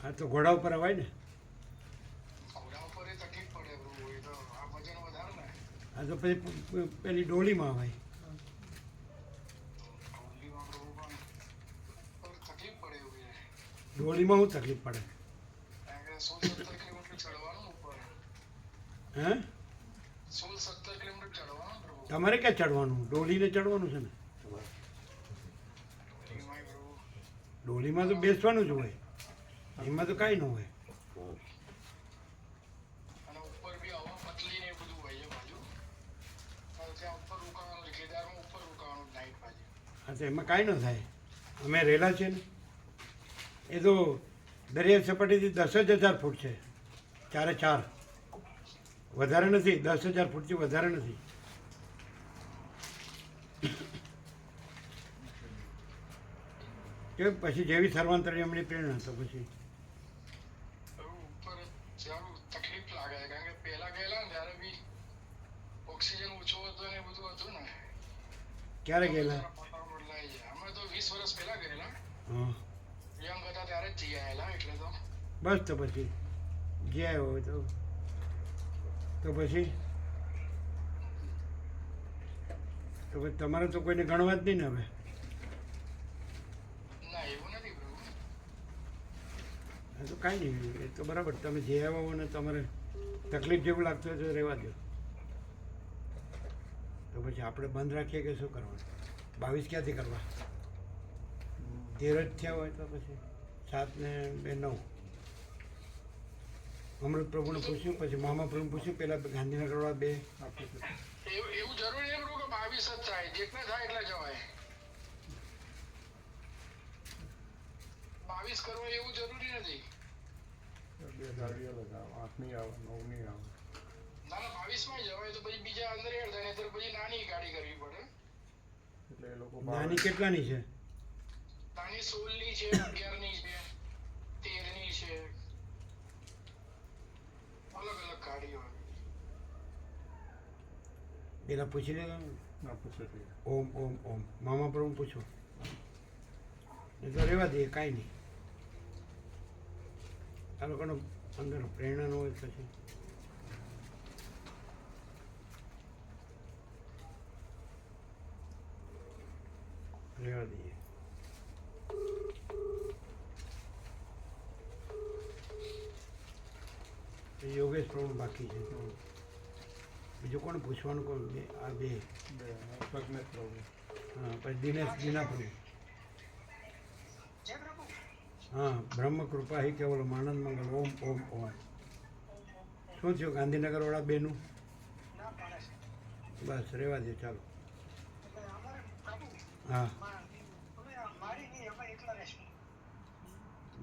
હા તો ઘોડા ઉપર અવાય ને? હા તો પછી પેલી ડોલીમાં આવે તકલીફ પડે એવું છે ડોલીમાં શું તકલીફ પડે કારણ કે 16-17 કિલોમીટર ચડવાનું ઉપર હે 16-17 કિલોમીટર ચડવાનું પ્રભુ તમારે ક્યાં ચડવાનું ડોલીને ચડવાનું છે ને એમાંય પ્રભુ ડોલીમાં તો બેસવાનું જ હોય એમાં તો કાંઈ ન હોય અને ઉપર બી હવા પતલી ને એ બધું હોય છે બાજુ અને ત્યાં ઉપર રોકાવાનું કેદારમાં ઉપર રોકાવાનું નાઈટ બાજુ હા તો એમાં કાંઈ ન થાય અમે રહેલા છે ને એ તો દરિયા સપાટીથી 10,000 ફૂટ છે 4 વધારે નથી 10,000 ફૂટથી વધારે નથી કે પછી જેવી સર્વાંતરની એમની પ્રેરણા તો પછી ઉપર જ્યાં તકલીફ લાગે છે કારણ કે પહેલા ગયેલા ને ત્યારે બી ઓક્સિજન ઓછો હતો ને એ બધું હતું ને ક્યારે ગયેલા વાતાવરણ બદલાઈ જાય અમે તો 20 વર્ષ પહેલા ગયેલા હા યંગ હતા ત્યારે જ જઈ આવેલા એટલે તો બસ તો પછી ગયા હોય તો પછી તમારે તો કોઈને ગણવા જ નહીં ને હવે ના એવું નથી પ્રભુ એ તો કાંઈ નહીં એ તો બરાબર તમે જે આવ્યા હો ને તમારે તકલીફ જેવું લાગતું હોય તો રહેવા દો તો પછી આપણે બંધ રાખીએ કે શું કરવાનું 22 ક્યાંથી કરવા 13 જ થયા હોય તો પછી 7 ને 2 9 અમૃત પ્રભુને પૂછ્યું પછી મામા પ્રભુને પૂછ્યું પેલા ગાંધીનગરવાળા 2 એવું જરૂરી નહીં પ્રભુ કે 22 જ થાય જેટલા થાય એટલા જવાય 22 કરવો એવું જરૂરી નથી ના ના 22 માં જવાય તો પછી બીજા અંદર એડ થાય નહીં તો પછી નાની ગાડી કરવી પડે નાની કેટલાની છે નાની 16 ની છે 11 ની છે 13 ની છે અલગ અલગ ગાડીઓ પેલા પૂછી લેજો ઓમ ઓમ ઓમ મામા પ્રભુ પૂછો એ તો રહેવા દઈએ કાંઈ નહીં આ લોકોનો અંદર પ્રેરણા ન હોય પછી રહેવા દઈએ યોગેશ પ્રભુ બાકી છે બીજું કોણ પૂછવાનું કોણ આ બે હા પછી દિનેશ દીના પ્રભુ હા બ્રહ્મ કૃપા હિ કેવલમ આનંદ મંગલ ઓમ ઓમ ઓમ શું થયું ગાંધીનગરવાળા બેનું બસ રહેવા દે ચાલો હા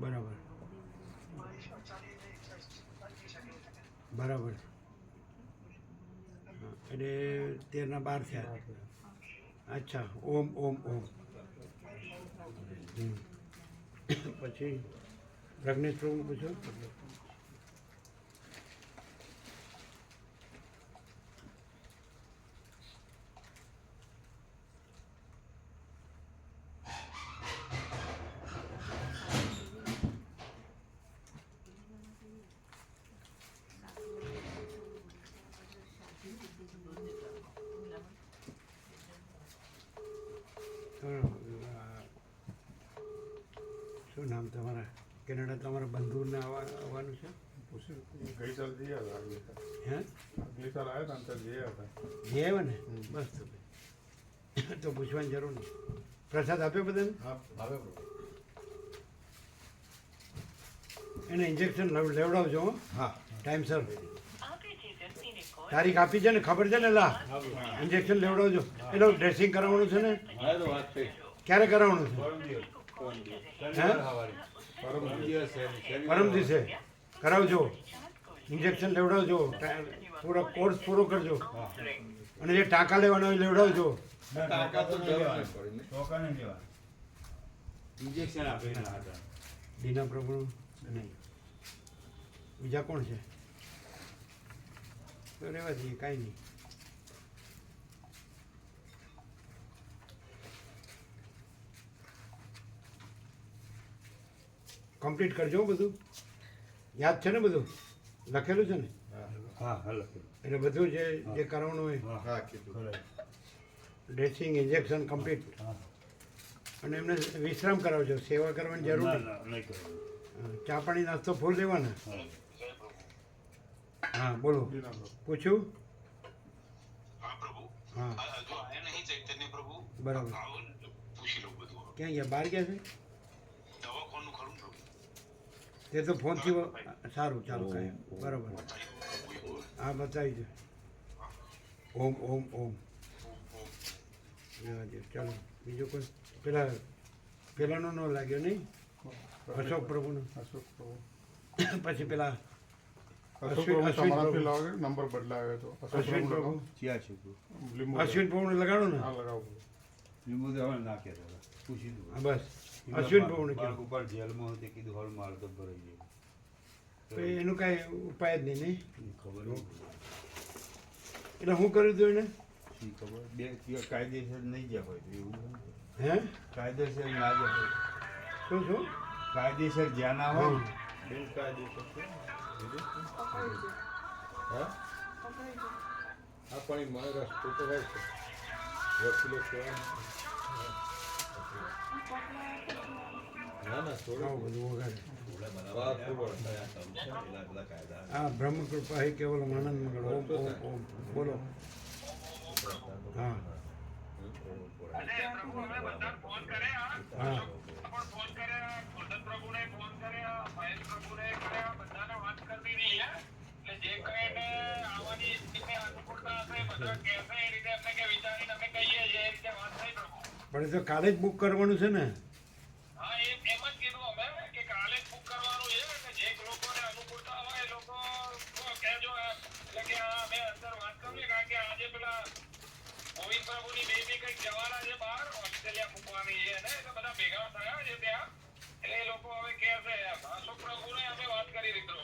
બરાબર બરાબર હા એટલે 13 ના 12 થયા અચ્છા ઓમ ઓમ ઓમ પછી પ્રજ્ઞેશ પ્રભુ પૂછો શું નામ તમારા કેનેડા તમારા બંધુને આવવાનું છે ગઈ સાલ જઈ આવ્યા હે ગઈ સાલ આવ્યા હતા જઈ આવ્યા જે આવ્યા ને બસ તો ભાઈ તો પૂછવાની જરૂર નહીં પ્રસાદ આપ્યો બધાને એને ઇન્જેક્શન લેવડાવજો હો હા ટાઈમસર તારીખ આપી છે ને ખબર છે ને લા ઇન્જેક્શન લેવડાવજો એનો ડ્રેસિંગ કરાવવાનું છે ને ક્યારે કરાવવાનું છે પરમ દિવસે કરાવજો ઇન્જેક્શન લેવડાવજો પૂરો કોર્સ પૂરો કરજો અને જે ટાંકા લેવાનો હોય લેવડાવજો ઇન્જેક્શન આપે દીના પ્રભુ નહીં બીજા કોણ છે તો રહેવા દઈએ કાંઈ નહીં કમ્પ્લીટ કરજો બધું યાદ છે ને બધું લખેલું છે ને હા હાલો એટલે બધું જે કરવાનું હોય હા કીધું ડ્રેસિંગ ઇન્જેક્શન કમ્પ્લીટ હા અને એમને વિશ્રામ કરાવજો સેવા કરવાની જરૂર ના નહીં ના નહીં કરવાનું ચા પાણી નાસ્તો ફૂલ લેવાના હા હા બોલો પૂછ્યું હા પ્રભુ હા જો આયા નહીં ચૈતન્ય પ્રભુ બરાબર આવો ને પૂછી લઉં બધું ક્યાં ગયા બહાર ગયા છે દવાખાનું ખરું પ્રભુ તે તો ફોનથી સારું ચાલુ કાંઈ બરાબર હા બતાવી દો ઓમ ઓમ ઓમ રહેવા દો ચાલો બીજું કોઈ પેલાનો ન લાગ્યો નહીં અશોક પ્રભુનો પછી પેલા નંબર બદલાવ્યો હતો અશ્વિન પ્રભુ ક્યાં છે અશ્વિન પ્રભુને લગાડો ને હા લગાવો લીંબુ દવા નાખ્યા હતા પૂછી દઉં હા બસ અશ્વિન પ્રભુને બાળક કીધું ઉપર જેલમાં હતી કીધું હાલ માર તો ભરાઈ ગયો તો એનું કાંઈ ઉપાય જ નહીં ખબર નહીં એટલે હું કર્યું હતું એને શી ખબર બે કાયદેસર નહીં જ્યાં હોય તો એવું હોય. હે કાયદેસર ના જ્યાં હોય શું કાયદેસર જ્યાં ના હોય હમ. બિનકાયદેસર છે હા હા પણ એ મને રસ્તો તો હોય છે વકીલો કહેવાય ના ના થોડું આવું બધું વગાડે વાત ખબર આ બ્રહ્મ કૃપા હે કેવલ આનંદ મંગળ ઓમ ઓમ ઓમ બોલો હા પ્રભુ અમે બધા ફોન કર્યા હા પણ ફોન કર્યા ગોરધન પ્રભુને ફોન કર્યા મહેશ પ્રભુને કર્યા બધાને વાત કરવી રહી એટલે જે કઈ એને આવવાની સ્થિતિ અનુકૂળતા હશે બધા કહેશે એ રીતે અમને કે વિચારીને અમે કહીએ છીએ એ રીતે વાત થઈ પ્રભુ પણ એ તો કાલે જ બુક કરવાનું છે ને હા એમ જ કીધું અમે કે કાલે જ બુક કરવાનું છે કે જે લોકોને અનુકૂળતા હોય એ લોકો કહેજો એટલે કે હા અમે અંદર વાત કરીએ કારણ કે આજે પેલા ગોવિંદ પ્રભુની બેબી કંઈક જવાના છે બહાર ઓસ્ટ્રેલિયા મૂકવાની છે ને એટલે બધા ભેગા થયા છે ત્યાં એટલે એ લોકો હવે કહે છે અશોક પ્રભુને અમે વાત કરી દીધો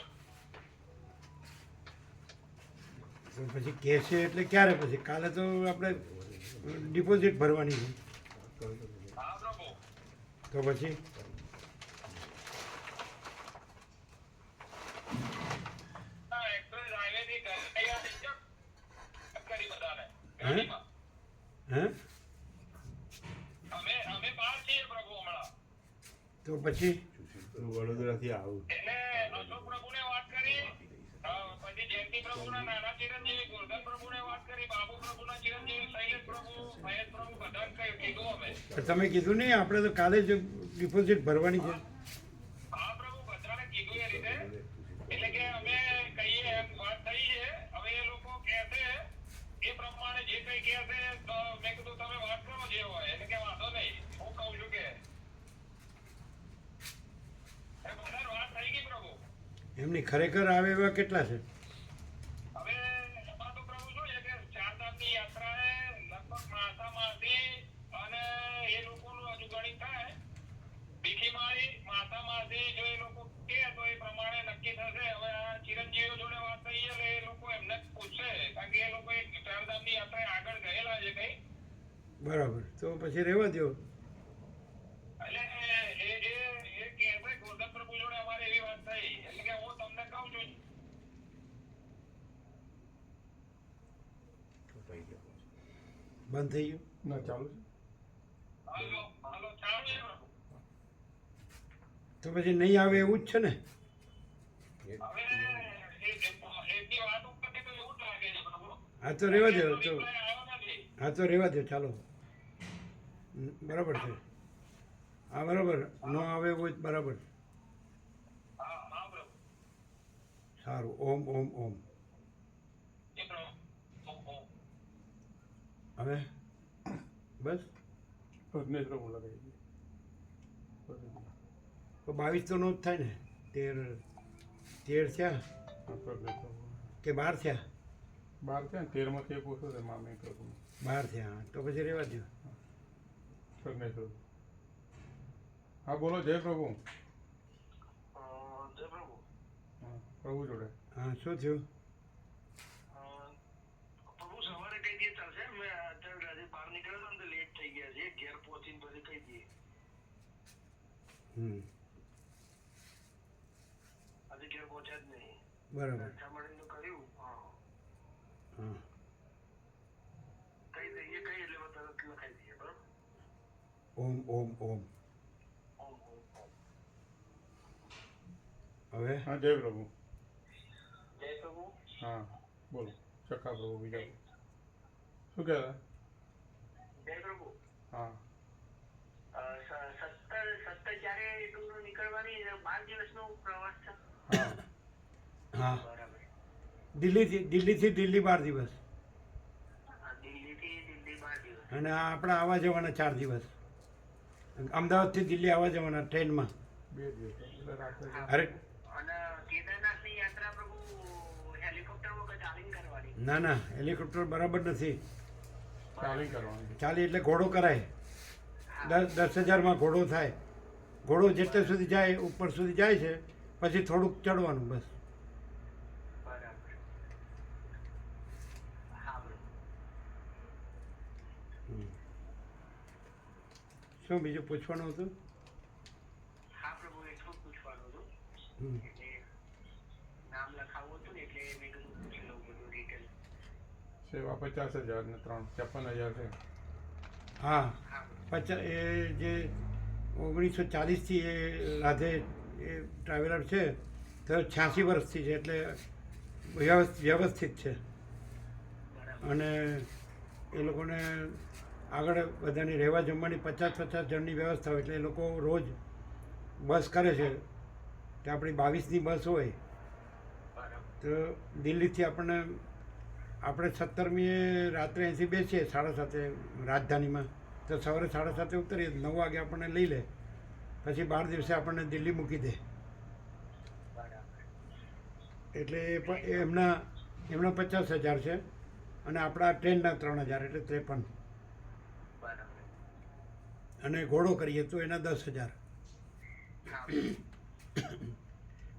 તો પછી કહેશે એટલે ક્યારે પછી કાલે તો આપણે ડિપોઝિટ ભરવાની છે હા પ્રભુ તો પછી હા એક્સપ્રેસ હાઈવેથી ઘરે તૈયાર થઈ જાઓ કરી બધાને હે ગાડીમાં હે અમે બહાર છીએ પ્રભુ હમણાં તો પછી વડોદરાથી આવું એટલે અશોક પ્રભુને વાત કરી પછી જયંતિ પ્રભુના નાના ચિરંજીવી ગોરધન પ્રભુને વાત કરી બાબુ પ્રભુના ચિરંજીવી શૈલેષ પ્રભુ મહેશ પ્રભુ બધાને કીધું અમે પણ તમે કીધું નહીં આપણે તો કાલે જ ડિપોઝિટ ભરવાની છે હા પ્રભુ બધાને કીધું એ રીતે એટલે કે અમે કહીએ એમ વાત થઈ છે હવે એ લોકો કહેશે એ પ્રમાણે જે કંઈ કહેશે તો મેં કીધું તમે વાત કરો જે હોય એટલે કે વાંધો નહીં હું કહું છું કે બધાને વાત થઈ ગઈ પ્રભુ એમની ખરેખર આવે એવા કેટલા છે હવે એમાં તો પ્રભુ શું છે કે ચારધામની યાત્રાએ લગભગ માતામાંથી અને એ લોકોનું હજુ ગણિત થાય ભીખી મારી માતામાંથી જો એ લોકો કહે તો એ પ્રમાણે નક્કી થશે હવે આ ચિરંજીવીઓ જોડે વાત થઈ એટલે એ લોકો એમને જ પૂછશે કારણ કે એ લોકો એક ચારધામની યાત્રાએ આગળ ગયેલા છે કઈ બરાબર તો પછી રહેવા દો એટલે એ કહેશે ગોરધન પ્રભુ જોડે અમારે એવી વાત થઈ એટલે કે હું તમને કહું છું બંધ થઈ ગયું ના ચાલુ છે હાલો હાલો ચાલુ છે પ્રભુ તો પછી નહીં આવે એવું જ છે ને હવે એમની વાત ઉપરથી તો એવું જ લાગે છે પ્રભુ હા તો રહેવા દો તો રિપ્લાય આવ્યો નથી હા તો રહેવા દો ચાલો બરાબર છે હા બરાબર ન આવે એવું જ બરાબર હા હા પ્રભુ સારું ઓમ ઓમ ઓમ એ પ્રભુ હવે બસ પ્રજ્ઞેશ પ્રભુ લગાવી દઈએ. તો 22 તો નો જ થાય ને 13 થયા હા, પ્રજ્ઞેશ પ્રભુ કે 12 થયા 12 છે ને 13માંથી એક ઓછો છે મામી પ્રભુ 12 થયા હા. તો પછી રહેવા દો પ્રજ્ઞેશ પ્રભુ હા બોલો જય પ્રભુ જય પ્રભુ હા પ્રભુ જોડે હા શું થયું પ્રભુ સવારે કઈ દઈએ ચાલશે મેં અત્યારે આજે બહાર નીકળ્યો હતો ને તો લેટ થઈ ગયા છે ઘેર પહોંચીને પછી કઈ દઈએ આજે ઘેર પહોંચ્યા જ નહીં બરાબર જમણીનું કર્યું હા ઓમ ઓમ ઓમ. હવે હા જય પ્રભુ. જય પ્રભુ. હા બોલો ચકા પ્રભુ બીજા શું કહેતા? જય પ્રભુ. હા 17 ક્યારે ટૂર નીકળવાની? 12 દિવસનો પ્રવાસ છે. હા હા, બરાબર. દિલ્હીથી દિલ્હી 12 દિવસ, દિલ્હીથી દિલ્હી 12 દિવસ. અને આ આપણા આવવા જવાના 4 દિવસ. અમદાવાદથી દિલ્હી આવવા જવાના ટ્રેનમાં. 2 દિવસ એટલે રાત્રે અરે અને કેદારનાથની યાત્રા પ્રભુ હેલિકોપ્ટર વગર ચાલીને કરવાની? ના ના, હેલિકોપ્ટર બરાબર નથી. ચાલી કરવાની. ચાલી એટલે ઘોડો કરાય. 10,000માં ઘોડો થાય. ઘોડો જેટલે સુધી જાય ઉપર સુધી જાય છે, પછી થોડુંક ચડવાનું બસ. બરાબર. હા પ્રભુ. શું બીજું પૂછવાનું હતું? હા પ્રભુ, એટલું જ પૂછવાનું હતું. હમ. એટલે નામ લખાવવું હતું ને, એટલે મેં કીધું પૂછી લઉં બધું ડિટેલ. સેવા 50,000 ને 53,000 છે. હા, એ જે 1940થી એ રાધે એ ટ્રાવેલર છે, તો 86 વર્ષથી છે, એટલે વ્યવસ્થિત છે. અને એ લોકોને આગળ બધાની રહેવા જમવાની 50 જણની વ્યવસ્થા હોય, એટલે એ લોકો રોજ બસ કરે છે કે આપણી 22ની બસ હોય તો દિલ્હીથી આપણે 17મીએ રાત્રે અહીંથી બેસીએ 7:30 રાજધાનીમાં, તો સવારે 7:30 ઉતરીએ 9 વાગે આપણને લઈ લે, પછી 12 દિવસે આપણને દિલ્હી મૂકી દે. એટલે એ પણ એમના 50,000 છે, અને આપણા ટ્રેનના 3,000 એટલે 53. અને ઘોડો કરીએ તો એના 10,000.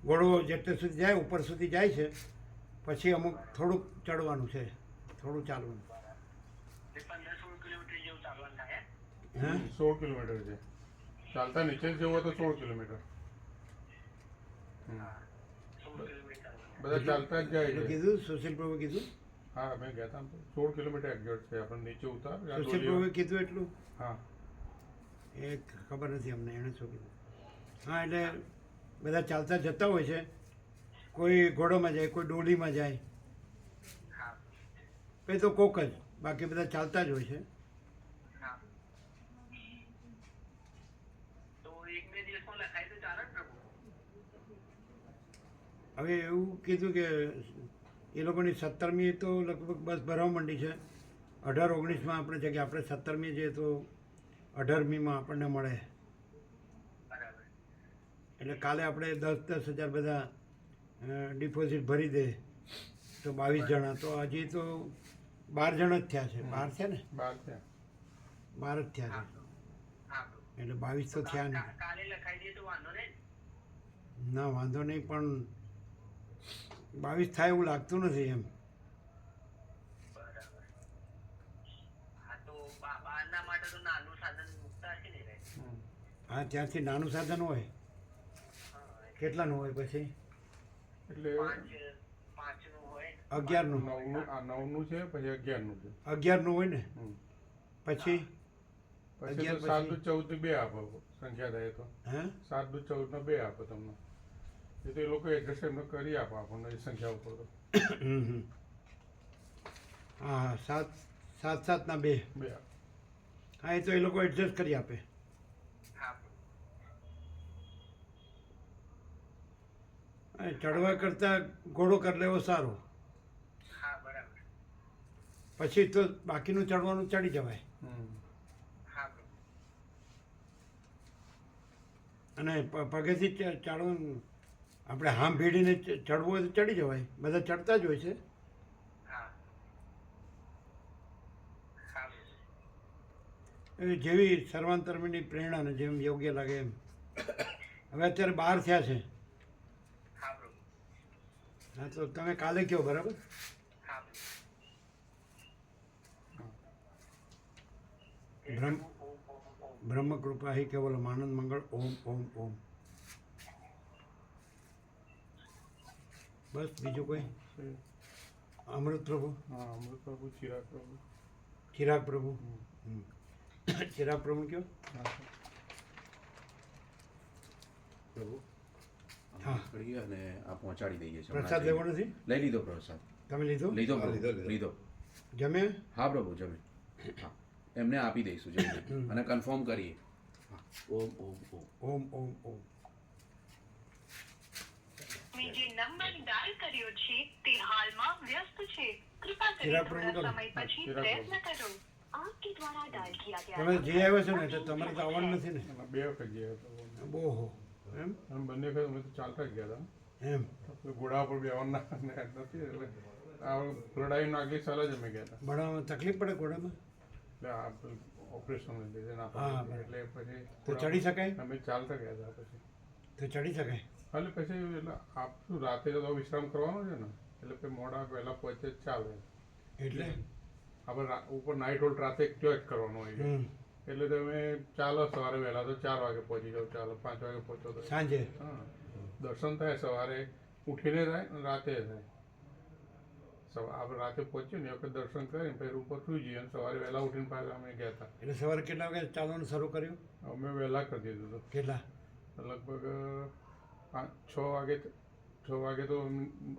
ઘોડો જેટલે સુધી જાય ઉપર સુધી જાય છે, પછી અમુક થોડુંક ચડવાનું છે, થોડું ચાલવાનું. 15-16 કિલોમીટર જેવું ચાલવાનું થાય. હા, 16 કિલોમીટર છે. ચાલતા નીચે જ જવું હોય તો 16 કિલોમીટર. 16 કિલોમીટર ચાલવાનું. બધા ચાલતા જ જાય એટલું છે. કીધું સુશીલ પ્રભુ કીધું. હા મેં ગયા હતા 16 કિલોમીટર એક્ઝેક્ટ છે. આપણે નીચે ઉતાર સુશીલ પ્રભુએ કીધું એટલું હા એ ખબર નથી અમને, એણે શું કીધું. હા, એટલે બધા ચાલતા જતા હોય છે, કોઈ ઘોડોમાં જાય, કોઈ ડોલીમાં જાય, કંઈ તો કોક જ, બાકી બધા ચાલતા જ હોય છે. તો 1-2 દિવસમાં લખાય તો ચાલે ને પ્રભુ? હવે એવું કીધું કે એ લોકોની 17મી તો લગભગ બસ ભરવા માંડી છે. 18-19માં આપણે જગ્યા, આપણે 17મી જઈએ તો 18મીમાં આપણને મળે. બરાબર. એટલે કાલે આપણે 10,000 બધા ડિપોઝિટ ભરી દે તો 22 જણા, તો હજી તો 12 જણ જ થયા છે. 12 છે ને, 12 છે. 12 જ થયા છે, હા એટલે 22 તો થયા નહીં. કાલે લખાઈ દઈએ તો વાંધો નહીં? ના વાંધો નહીં, પણ 22 થાય એવું લાગતું નથી એમ. બરાબર. હા તો બહારના માટે તો નાનું સાધન મૂકતા હશે ને રે? હા, ત્યાંથી નાનું સાધન હોય. કેટલાનું હોય પછી? એટલે 5 હોય. 11નું. 9નું છે પછી 11નું છે. 11નું હોય ને, પછી પછી તો 11 7 14 2 આપો સંખ્યા થાય તો. હે 7 14 2 આપો તમને. એ તો એ લોકો એડ્રેસ એમને કરી આપો આપણને એ સંખ્યા ઉપર તો. હા, 7-7 ના 2. 2 આપો. હા, એ તો એ લોકો એડજસ્ટ કરી આપે. ચડવા કરતાં ઘોડો કરી લેવો સારો. હા બરાબર. પછી તો બાકીનું ચડવાનું ચડી જવાય. હા. અને પગેથી ચડવાનું આપણે હામ ભીડીને ચડવું હોય તો ચડી જવાય, બધા ચડતા જ હોય છે. એ જેવી સર્વાંતરમીની પ્રેરણાને જેમ યોગ્ય લાગે એમ. હવે અત્યારે 12 થયા છે. હા, તો તમે કાલે કહો, બરાબર? બ્રહ્મ કૃપા હિ કેવલમ આનંદ મંગળ ઓમ ઓમ ઓમ. બસ બીજું કોઈ? અમૃત પ્રભુ, હા અમૃત પ્રભુ, ચિરાગ પ્રભુ. ચિરાગ પ્રભુ. ચિરાગ પ્રભુ કયો પ્રભુ હા. પકડીએ અને આ પહોંચાડી દઈએ છીએ પ્રસાદ લેવો નથી લઈ લીધો પ્રસાદ તમે લીધો લીધો હા, પ્રભુ, લીધો. લીધો જમે હા પ્રભુ જમે હા એમને આપી દઈશું જઈને અને કન્ફર્મ કરીએ હા. ઓમ ઓમ ઓમ ઓમ ઓમ ઓમ તમે જે નંબર ડાયલ કર્યો છે તે હાલમાં વ્યસ્ત છે કૃપા કરી ચિરાગ થોડા પ્રભુ સમય પછી ચિરાગ પ્રયત્ન કરો आपके द्वारा डायल किया गया તમે જે આવ્યો છો ને એટલે તમારે તો આવવાનું નથી ને એમાં 2 વખત ગયા હતા ઓહો એમ અને બંને વખત અમે તો ચાલતા જ ગયા એમ હતા તો ઘોડા પર બેવાના નથી એટલે આ લડાઈનો આગલી સાલ જ અમે ગયા હતા ભણવામાં તકલીફ પડે ઘોડામાં એટલે આ ઓપરેશન લીધે ના હા, પડે એટલે પછી તો ચડી શકાય અમે ચાલતા ગયા હતા પછી તો ચડી શકાય એટલે પછી એટલે આપ શું રાતે તો વિશ્રામ કરવાનો છે ને એટલે પછી મોડા વહેલા પહોંચે જ ચાલે એટલે આપણે ઉપર નાઇટ હોલ્ડ રાતે ત્યાં જ કરવાનો હોય છે. હમ એટલે તમે ચાલો સવારે વહેલા તો 4 વાગે પહોંચી જાઓ ચાલો 5 વાગે પહોંચો તો સાંજે હા દર્શન થાય સવારે ઉઠીને થાય અને રાતે થાય આપણે રાતે પહોંચીએ ને એ વખત દર્શન કરીને પછી ઉપર સુઈ જઈએ અને સવારે વહેલા ઉઠીને પાછા અમે ગયા હતા એટલે સવારે કેટલા વાગે ચાલવાનું શરૂ કર્યું અમે વહેલા કરી દીધું હતું કેટલા લગભગ 6 વાગે તો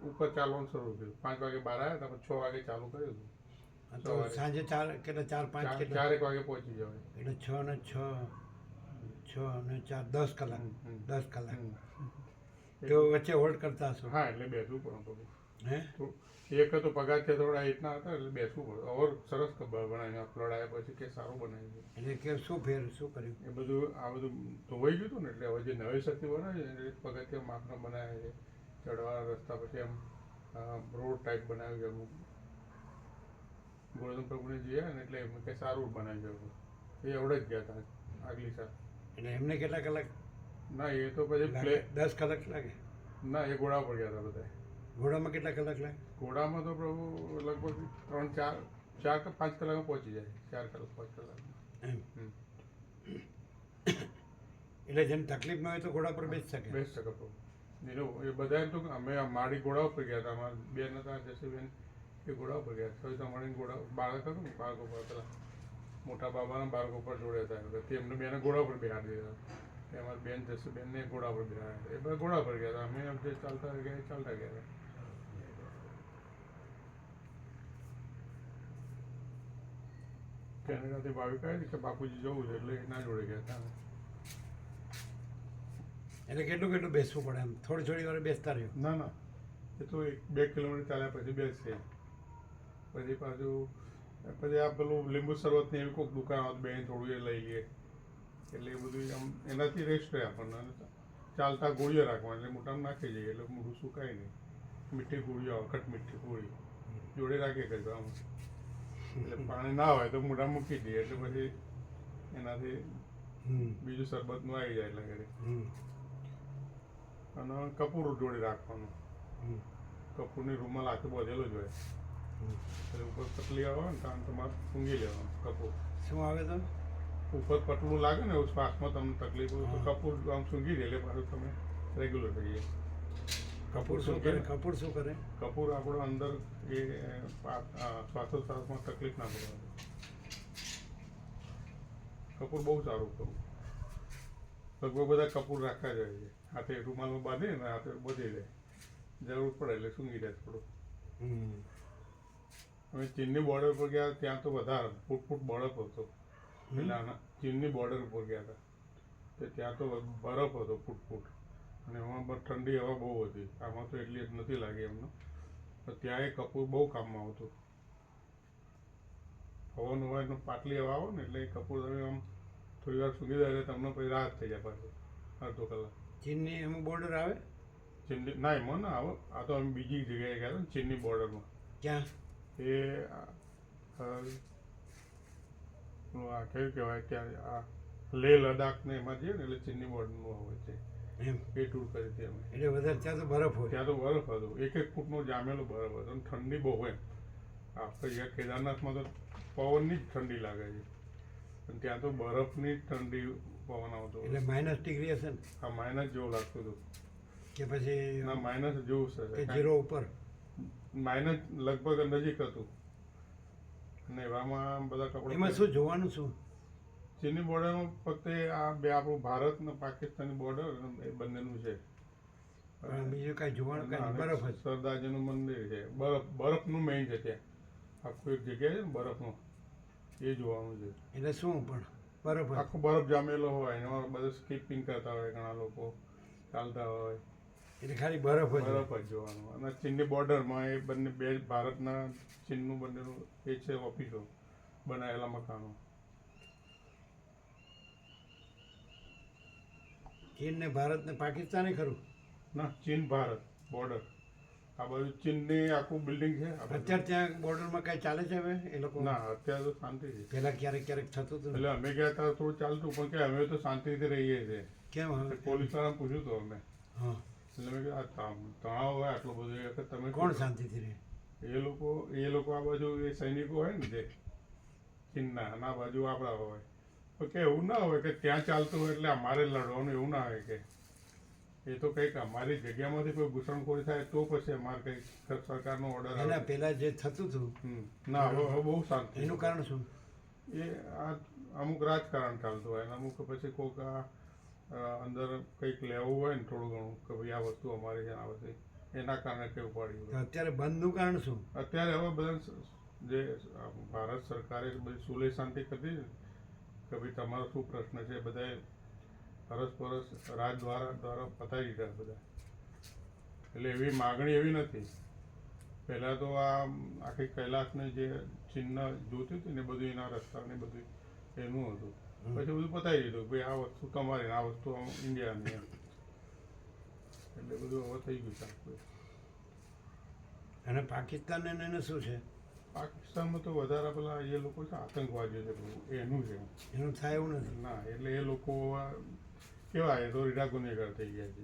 ઉપર ચાલવાનું શરૂ કર્યું 5 વાગે બહાર આવ્યા હતા પછી 6 વાગે ચાલુ કર્યું હતું તો સવારે. સાંજે 4 કેટલા 4 5 કેટલા 4 વાગે પહોંચી જવાય એટલે 6 ને 4 10 કલાક હમ, હમ. 10 કલાક હમ. તો વચ્ચે હોલ્ડ કરતા હશો હા એટલે બેસવું પડે થોડું હે તો એક તો પગાર છે થોડા રીતના હતા એટલે બેસવું પડે ઓર સરસ બનાવીને લડાયા પછી કે સારું બનાવ્યું એટલે કે શું કર્યું એ બધું આ બધું ધોવાઈ ગયું હતું ને એટલે હવે જે નવી શક્તિ બનાવી છે એ પગથિયા માપના બનાવ્યા છે ચડવાના રસ્તા પછી આમ રોડ ટાઈપ બનાવ્યું છે અમુક ગોવર્ધન પ્રભુને જોયા ને એટલે એમને કંઈ સારું બનાવ્યું છે એ એવડે જ ગયા હતા આગલી સાલ એટલે એમને કેટલા કલાક ના એ તો પછી પ્લે 10 કલાક લાગે ના એ ઘોડા પર ગયા હતા બધા ઘોડામાં કેટલા કલાક લાગે ઘોડામાં તો પ્રભુ લગભગ 3 4 કે 5 કલાકમાં પહોંચી જાય 4 કલાક 5 કલાક એમ એટલે જેને તકલીફ ન હોય તો ઘોડા પર બેસી શકે બેસ્ટ શકે પ્રભુ એનો એ બધા એમ તો અમે આ માળી ઘોડા ઉપર ગયા હતા અમારા બેન હતા જસીબેન એ ઘોડા ઉપર ગયા સવિતા માળી ઘોડા બાળક હતું ને બાળકો પર પેલા મોટા બાબાના બાળકો પર જોડે હતા તે એમને બેને ઘોડા ઉપર બેહાડી દીધા અમારી બેન જસીબેનને ઘોડા પર બેહાડ્યા એ બધા ઘોડા પર ગયા હતા અમે એમ જે ચાલતા ગયા હતા કેનેડાથી ભાવિક આવી કે બાપુજી જવું છે એટલે એના જોડે ગયા હતા એટલે કેટલું બેસવું પડે એમ થોડી વાર બેસતા રહ્યો ના ના એ તો 2 કિલોમીટર ચાલ્યા પછી બેસીએ પછી પાછું પછી આ પેલું લીંબુ શરબતની એવી કોઈક દુકાન આવતી બેન થોડું એ લઈ લઈએ એટલે એ બધું આમ એનાથી રેસ્ટ રહે આપણને અને ચાલતા ગોળીઓ રાખવાની એટલે મોટામાં નાખી જઈએ એટલે મોઢું સુકાય નહીં મીઠી ગોળીઓ આવે મીઠી ગોળી જોડે રાખીએ કરી આમ એટલે પાણી ના હોય તો મોઢામાં મૂકી દઈએ એટલે પછી એનાથી બીજું શરબતનું આવી જાય એટલે ઘરે અને કપૂર જોડે રાખવાનું કપૂરની રૂમાલ હાથે બધેલો જ હોય એટલે ઉપર પતલી આવે ને ત્યાં તમારે સૂંઘી લેવાનું કપૂર શું આવે તો ઉપર પતલું લાગે ને એવું શ્વાસમાં તમને તકલીફ હોય તો કપૂર આમ સૂંઘી દે એટલે પાછું તમે રેગ્યુલર થઈ જાય કપૂર શું કરે કપૂર આપણો અંદર એ શ્વાસોચ્છ્વાસમાં તકલીફ ના પડે કપૂર બહુ સારું કરવું લગભગ બધા કપૂર રાખવા જાય છે હાથે રૂમાલમાં બાંધે ને હાથે બધી જાય જરૂર પડે એટલે સૂંઘી જાય થોડું અમે ચીનની બોર્ડર પર ગયા ત્યાં તો વધારે ફૂટ બરફ હતો એટલે ચીનની બોર્ડર ઉપર ગયા હતા તો ત્યાં તો બરફ હતો ફૂટ અને એમાં ઠંડી હવા બહુ હતી આમાં તો એટલી નથી લાગી એમને તો ત્યાં એ કપૂર બહુ કામમાં આવતું પવન હવા પાટલી હવા આવો ને એટલે એ કપૂર તમે આમ થોડી વાર સૂંઘી જાય એટલે તમને પછી રાહત થઈ જાય પાછું અડધો કલાક ચીનની એમાં બોર્ડર આવે ચીનની ના એમાં ના આવે આ તો અમે બીજી જગ્યાએ ગયા હતા ને ચીનની બોર્ડરમાં ક્યાં એ આ કયું કહેવાય ત્યાં આ લેહ લદ્દાખ ને એમાં જઈએ ને એટલે ચીનની બોર્ડરનું આવે છે એમ એ ટૂર કરી હતી અમે એટલે વધારે ત્યાં તો બરફ હોય ત્યાં તો બરફ હતો 1 ફૂટનો જામેલો બરફ હતો અને ઠંડી બહુ હોય આપણે અહીંયા કેદારનાથમાં તો પવનની જ ઠંડી લાગે છે અને ત્યાં તો બરફની જ ઠંડી પવન આવતો એટલે -, હશે ને આ માઇનસ જેવું લાગતું હતું કે પછી ના માઇનસ જેવું કે છે 0 ઉપર માઇનસ લગભગ નજીક હતું અને એવામાં બધા કપડા એમાં શું જોવાનું શું ચીનની બોર્ડરમાં ફક્ત આ બે આપણું ભારત ને પાકિસ્તાનની બોર્ડર એ બંનેનું છે. પણ બીજું કાંઈ જોવાનું કાંઈ બરફ જ. સરદારજીનું મંદિર છે, બરફનું મેઇન છે ત્યાં. આખું એક જગ્યા છે ને બરફનું, એ જોવાનું છે. એટલે શું પણ બરફ જ. આખો બરફ જામેલો હોય એમાં બધા સ્કીપિંગ કરતા હોય, ઘણા લોકો ચાલતા હોય, એટલે ખાલી બરફ જ. બરફ જ જોવાનું. અને ચીનની બોર્ડરમાં એ બંને બે ભારતના ચીનનું બંનેનું એ છે ઓફિસો, બનાવેલા મકાનો. ચીન ને ભારત ને પાકિસ્તાને ખરું. ના, ચીન ભારત બોર્ડર, આ બાજુ ચીનની આખું બિલ્ડિંગ છે. આ બાજુ. અત્યારે ત્યાં બોર્ડરમાં કાંઈ ચાલે છે હવે એ લોકો. ના, અત્યારે તો શાંતિ છે. પહેલા ક્યારેક ક્યારેક થતું હતું. એટલે અમે ગયા હતા થોડું ચાલતું, પણ કે અમે તો શાંતિથી રહીએ છીએ. કેમ હવે? પોલીસ વાળાને પૂછ્યું હતું અમે. હા. એટલે મેં કીધું આ તણાવ હોય આટલું બધું એ વખત તમે કોણ શાંતિથી રહે? એ લોકો આ બાજુ એ સૈનિકો હોય ને જે ચીનના, અને આ બાજુ આપણા હોય. તો કે એવું ના હોય કે ત્યાં ચાલતું હોય એટલે અમારે લડવાનું, એવું ના હોય કે એ તો કંઈક અમારી જગ્યામાંથી કોઈ ઘૂસણખોરી થાય તો પછી અમારે કંઈક સરકારનો ઓર્ડર એના આવે. પહેલા જે થતું હતું ના, હવે બહુ શાંતિ. એનું કારણ શું? એ આ અમુક રાજકારણ ચાલતું હોય ને અમુક પછી કોઈક અંદર કંઈક લેવું હોય ને થોડું ઘણું કે ભાઈ આ વસ્તુ અમારી છે, આ વસ્તુ એના કારણે કે ઉપાડ્યું તો હોય. અત્યારે બંધનું કારણ શું? અત્યારે હવે બધા જે ભારત સરકારે બધી સુલે શાંતિ કરી ને કે ભાઈ તમારો શું પ્રશ્ન છે, બધાએ પરસ્પરસ દ્વારા પતાવી દીધા બધા. એટલે એવી માગણી એવી નથી. પહેલાં તો આ આખી કૈલાસને જે ચિહ્ન જોતી હતી ને બધું એના રસ્તા ને બધું એનું હતું. પછી બધું પતાવી દીધું ભાઈ આ વસ્તુ તમારી ને આ વસ્તુ ઇન્ડિયાની એમ. એટલે બધું હવે થઈ ગયું છે આખું. અને પાકિસ્તાન ને એને શું છે? પાકિસ્તાનમાં તો વધારે પેલા એ લોકો છે આતંકવાદીઓ છે બધું, એનું છે. એનું થાય એવું નથી. ના, એટલે એ લોકો કેવા એ તો રીડા ગુનેગાર થઈ ગયા છે.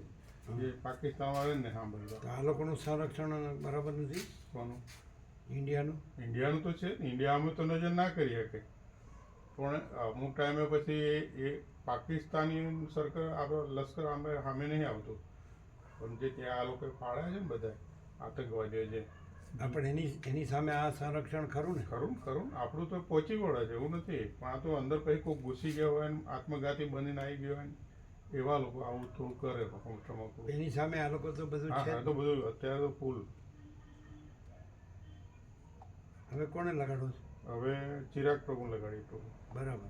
જે પાકિસ્તાન વાળા ને સાંભળતા. તો આ લોકોનું સંરક્ષણ બરાબર નથી. કોનું? ઇન્ડિયાનું. ઇન્ડિયાનું તો છે ને, ઇન્ડિયામાં તો નજર ના કરી શકે, પણ અમુક ટાઈમે પછી એ પાકિસ્તાની સરકાર આપણો લશ્કર સામે નહીં આવતું, પણ જે ત્યાં આ લોકો ફાળ્યા છે ને બધા આતંકવાદીઓ છે. આપણે એની સામે આ સંરક્ષણ ખરું ને? ખરું આપણું તો પહોંચી વળે છે, એવું નથી. પણ આ તો અંદર પછી કોઈ ઘૂસી ગયા હોય ને આત્મઘાતી બનીને આવી ગયો હોય ને એવા લોકો આવું થોડું કરે. એની સામે આ લોકો તો બધું છે. હા, તો બધું અત્યારે તો ફૂલ. હવે કોને લગાડો છો? હવે ચિરાગ પ્રભુ લગાડી પ્રભુ. બરાબર.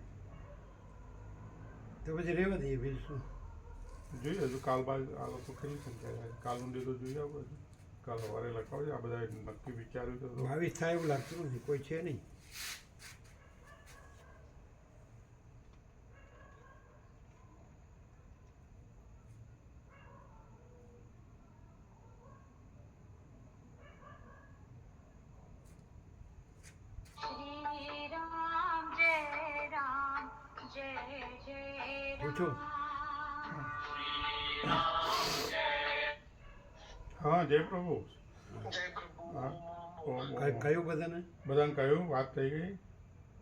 તો પછી રહેવા દઈએ બીજું શું. જોઈએ હજુ કાલ બાદ આ લોકો કેવી સંખ્યા કાલનું ડે તો જોઈએ આપણે. કાલ સવારે લખાવજો. આ બધા નક્કી વિચાર્યું તો 22 થાય એવું લાગતું નથી, કોઈ છે નહીં. પૂછો. હા, જય પ્રભુ. જય પ્રભુ. હા, કયું બધાને? બધાને કહ્યું, વાત થઈ ગઈ.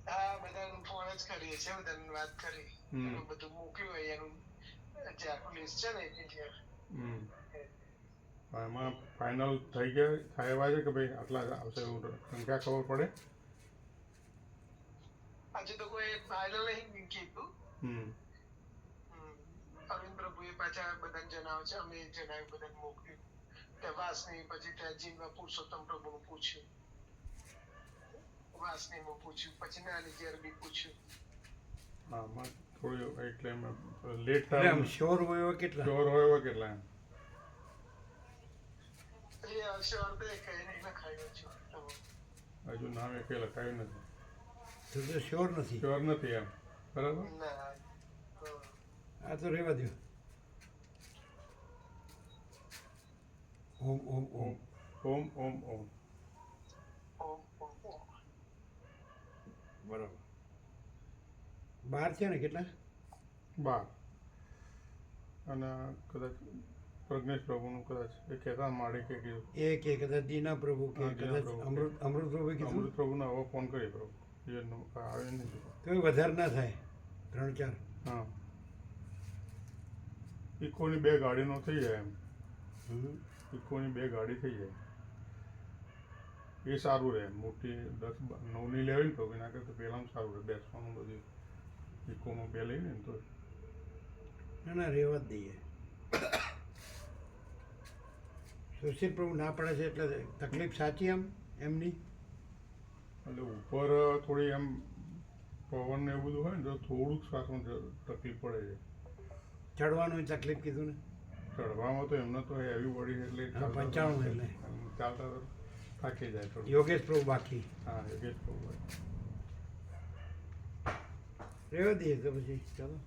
હા, બધાને ફોન જ કરીએ છીએ, બધાને વાત કરી. એનું બધું મોકલ્યું હોય એનું જે આખું લિસ્ટ છે ને એટલે. એમાં ફાઇનલ થઈ ગયા થાય એવા છે કે ભાઈ આટલા આવશે એવું સંખ્યા ખબર પડે? આજે તો કોઈ ફાઇનલ નહીં કીધું. અરવિંદ પ્રભુએ પાછા બધાને જણાવે છે, અમે જણાવ્યું બધાને મોકલ્યું. વાસની પછી ટ્રેજીમાં પુરુષોત્તમ પ્રભુનું પૂછ્યું, વાસનીમાં પૂછ્યું, પછી નાની અરબી પૂછ્યું. આમાં થોડી એટલે લેટ એટલે થાય. આમ શ્યોર હોય એવા કેટલા? ચોર હોય એવા કેટલા એમ? એ અક્ષર તો કઈ નહીં લખાયું છે. હજુ નામ એ કંઈ લખાયું નથી. તો શ્યોર નથી. શ્યોર નથી એમ, બરાબર. ના, આ તો રહેવા દો. ઓમ ઓમ ઓમ. ઓમ ઓમ ઓમ. બરાબર. 12 છે ને કેટલા? 12. અને કદાચ પ્રજ્ઞેશ પ્રભુનું કદાચ એ કહેતા માળે કે કીધું. એ કે કદાચ દીના પ્રભુ કે કદાચ અમૃત પ્રભુ કીધું. અમૃત પ્રભુને હવે ફોન કરીએ પ્રભુ. એ આવે નહીં. તો વધારે ના થાય, 3-4. હા, ઇકોની 2 ગાડીનો થઈ જાય એમ. ઇકોની 2 ગાડી થઈ જાય એ સારું રહે. મોટી 10-9ની લેવી ને તો એના કરતાં પહેલાંનું સારું રહે બેસવાનું બધું. ઇકોમાં 2 લઈને ને તો ના ના રહેવા જ દઈએ. સુશીલ પ્રભુ ના પડે છે એટલે તકલીફ સાચી એમની. એટલે ઉપર થોડી એમ પવન ને એવું બધું હોય ને તો થોડુંક શ્વાસમાં તકલીફ પડે છે. ચડવાનું તકલીફ કીધું ને. ચડવામાં તો એમને તો હેવી બોડી એટલે હા, 95 એટલે. ચાલતા તો થાકી જાય થોડું. યોગેશ પ્રભુ બાકી હા યોગેશ પ્રભુ રહેવા દઈએ તો પછી ચાલો.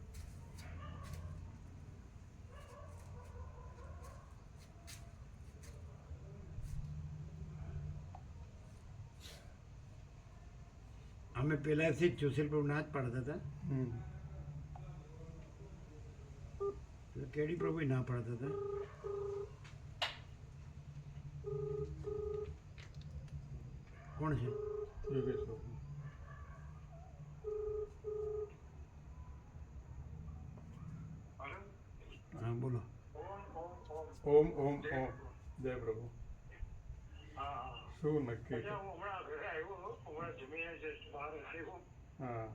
અમે પહેલાંથી જ સુશીલ પ્રભુ ના જ પાડતા હતા. કેડી પ્રભુ ના પાડતા હતા. કોણ છે? યોગેશ પ્રભુ. હા બોલો. ઓમ ઓમ ઓમ જય પ્રભુ. શું નક્કી છે? હા હા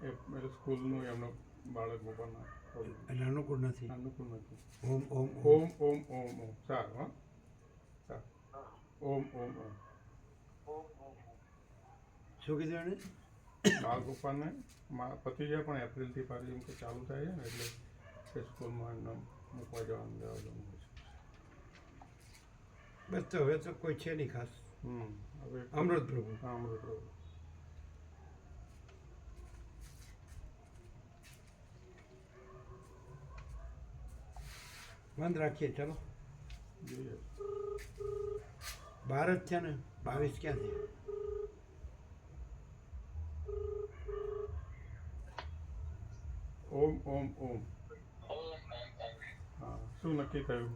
એટલે સ્કૂલનું એમનો બાળક ગોપાલના એટલે અનુકૂળ નથી. અનુકૂળ નથી. ઓમ ઓમ ઓમ ઓમ ઓમ ઓમ સારું હા સારું. ઓમ ઓમ ઓમ. શું કીધું એને? બાળ ગોપાલને પતિ જાય પણ એપ્રિલથી પાછી એમ કે ચાલુ થાય છે ને એટલે એ સ્કૂલમાં એમને મૂકવા જવાનું લેવા જવાનું હોય છે. બસ તો હવે તો કોઈ છે નહીં ખાસ. હવે અમૃત પ્રભુ. હા અમૃત પ્રભુ. બંધ રાખીએ ચાલો. જોઈએ. 12 જ છે ને, 22 ક્યાં છે? ઓમ ઓમ ઓમ. ઓમ. હા શું નક્કી થયું?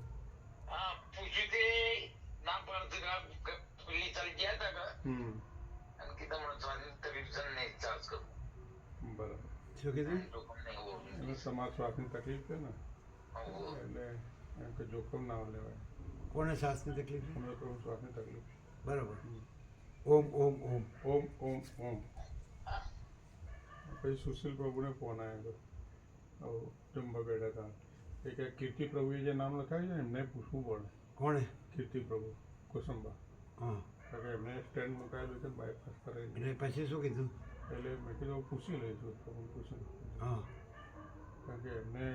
હા પૂછ્યું તે ના પડતું કે પેલી ચાલી ગયા હતા કે અને કીધું મને સ્વાધીન રિવિઝન નહીં ચાર્જ કરું. બરાબર. શું કીધું? એટલે તમારા શ્વાસની તકલીફ છે ને એટલે એમ કે જોખમ ના લેવાય. કોને શ્વાસની તકલીફ છે? અમને તો શ્વાસની તકલીફ. બરાબર. ઓમ ઓમ ઓમ. ઓમ ઓમ ઓમ. પછી સુશીલ પ્રભુને ફોન આવ્યો હતો. જમવા બેઠા હતા એ કે કીર્તિ પ્રભુએ જે નામ લખાવ્યું છે એમને પૂછવું પડે. કોણે? કીર્તિ પ્રભુ કુસુંબા. હા. કારણ કે એમને સ્ટેન્ડ મુકાયેલું છે બાયપાસ કરેલું. એટલે પછી શું કીધું? એટલે મેં કીધું પૂછી લઈશું પ્રભુ પૂછી. હા. કારણ કે એમને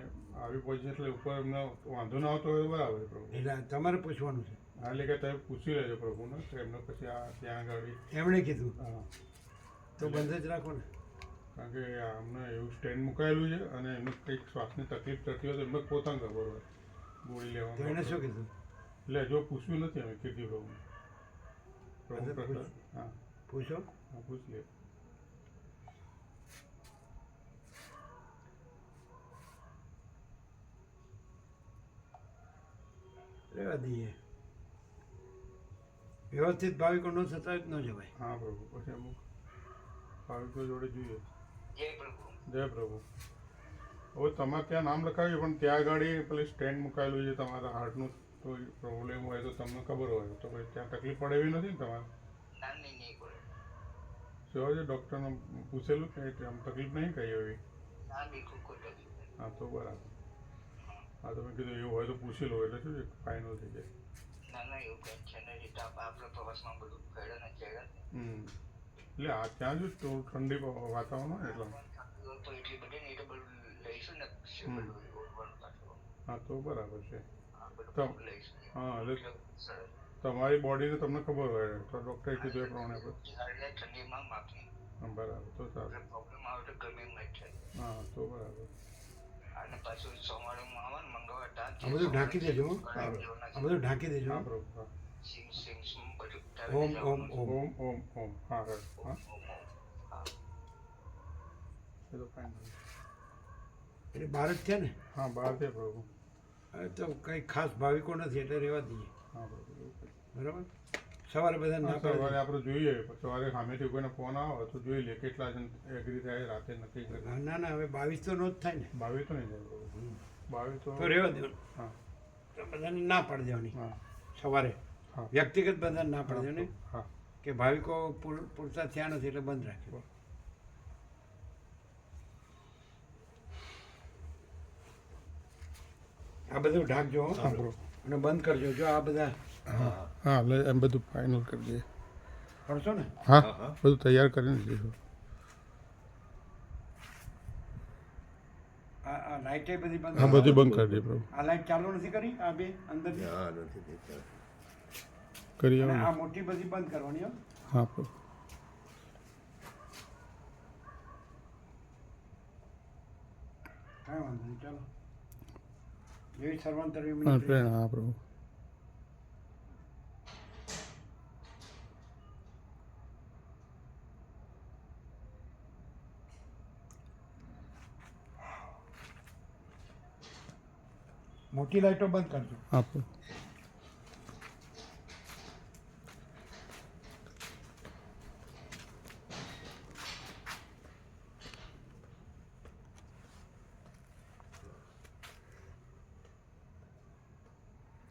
આવી પોઝિશન એટલે ઉપર એમને વાંધો ના આવતો હોય બરાબર પ્રભુ. એટલે તમારે પૂછવાનું છે. હા એટલે કે તમે પૂછી લેજો પ્રભુને તો એમને પછી આ ત્યાં આગળ. એમણે કીધું હા તો બંધ જ રાખો ને. કારણ કે અમને એવું સ્ટેન્ડ મુકાયેલું છે અને એમને કંઈક શ્વાસની તકલીફ થતી હોય તો એમને પોતાને ખબર હોય ગોળી તો એણે લેવાનું. શું કીધું? એટલે જો પૂછ્યું નથી અમે કીધી પ્રભુ. પ્રભુ અચ્છા, પ્રસાદ. હા પૂછો. હા પૂછ લે. રહેવા દઈએ. વ્યવસ્થિત ભાવિકો ન થતા જ ન જવાય. હા પ્રભુ પછી અમુક ભાવિકો જોડે જોઈએ. જય પ્રભુ. જય પ્રભુ. હવે તમારે ત્યાં નામ લખાવ્યું પણ ત્યાં આગળ પેલી સ્ટેન્ડ મુકાયેલું છે તમારા હાર્ટનું તો પ્રોબ્લેમ હોય તો તમને ખબર હોય તો પછી ત્યાં તકલીફ પડે એવી નથી ને તમારે? ના નહીં પડે. શું છે ડૉક્ટરને પૂછેલું કે આમ તકલીફ નહીં કઈ એવી? ના બિલકુલ કોઈ તકલીફ નહીં. હા તો બરાબર. હા તો મેં કીધું એવું હોય તો પૂછી લો એટલે શું છે ફાઇનલ થઈ જાય. ના ના એવું કંઈ છે નહીં. આપણે પ્રવાસમાં બધું ફેડે ને ચેડે એટલે આ ત્યાં જ થોડું ઠંડી વાતાવરણ હોય એટલે. તો એટલી બધી નહીં તો બધું લઈશું ને હા તો બરાબર છે. બધું લઈશું. હા એટલે તમારી બોડીને તમને ખબર હોય તો ડૉક્ટરે કીધું એ પ્રમાણે આપણે. ઠંડીમાં માફી. હા બરાબર તો સારું. પ્રોબ્લેમ આવે તો ગરમીમાં જ થાય. હા તો બરાબર. અને પાછું સોમવારમાં આવે ને મંગળવાર આ બધું ઢાંકી દેજો હો. આ બધું ઢાંકી દેજો. હા પ્રભુ હા. સિંગ બધું ઓમ ઓમ ઓમ. ઓમ ઓમ ઓમ. હા હા હા એ તો ફાઇનલ. એટલે 12 જ છે ને? હા 12 છે પ્રભુ. હવે તો કંઈ ખાસ ભાવિકો નથી એટલે રહેવા દઈએ. હા પ્રભુ એવું કંઈ. બરાબર. સવારે બધા ના સવારે પાડે. આપણે જોઈએ સવારે સામેથી કોઈને ફોન આવે તો જોઈ લે કેટલા જણ એગ્રી થાય રાતે નક્કી કરે. ના ના હવે 22 તો નો જ થાય ને. 22 તો નહીં જાય પ્રભુ. 22 તો રહેવા દો. હા તો બધાને ના પાડી દેવાની હા સવારે હા વ્યક્તિગત બધાને ના પાડી દેવાની હા કે ભાવિકો પૂરતા થયા નથી એટલે બંધ રાખે. આ બધું ઢાંકજો હો. હા બરોબર અને બંધ કરજો. જો આ બધા હા એટલે એમ બધું ફાઇનલ કરી દઈએ. કરશો ને. હા બધું તૈયાર કરીને દઈશું. આ લાઇટે બધી બંધ. હા બધું બંધ કરી દઈએ પ્રભુ. આ લાઇટ ચાલુ નથી કરી આ બે અંદર કરી અને આવો આ ને. મોટી બધી બંધ કરવાની હો. હા પ્રભુ. કાંઈ વાંધો નહીં ચાલો. એવી સર્વાંતર હા પ્રેરણા હા પ્રભુ. મોટી લાઇટો બંધ કરજો. હા પ્રભુ.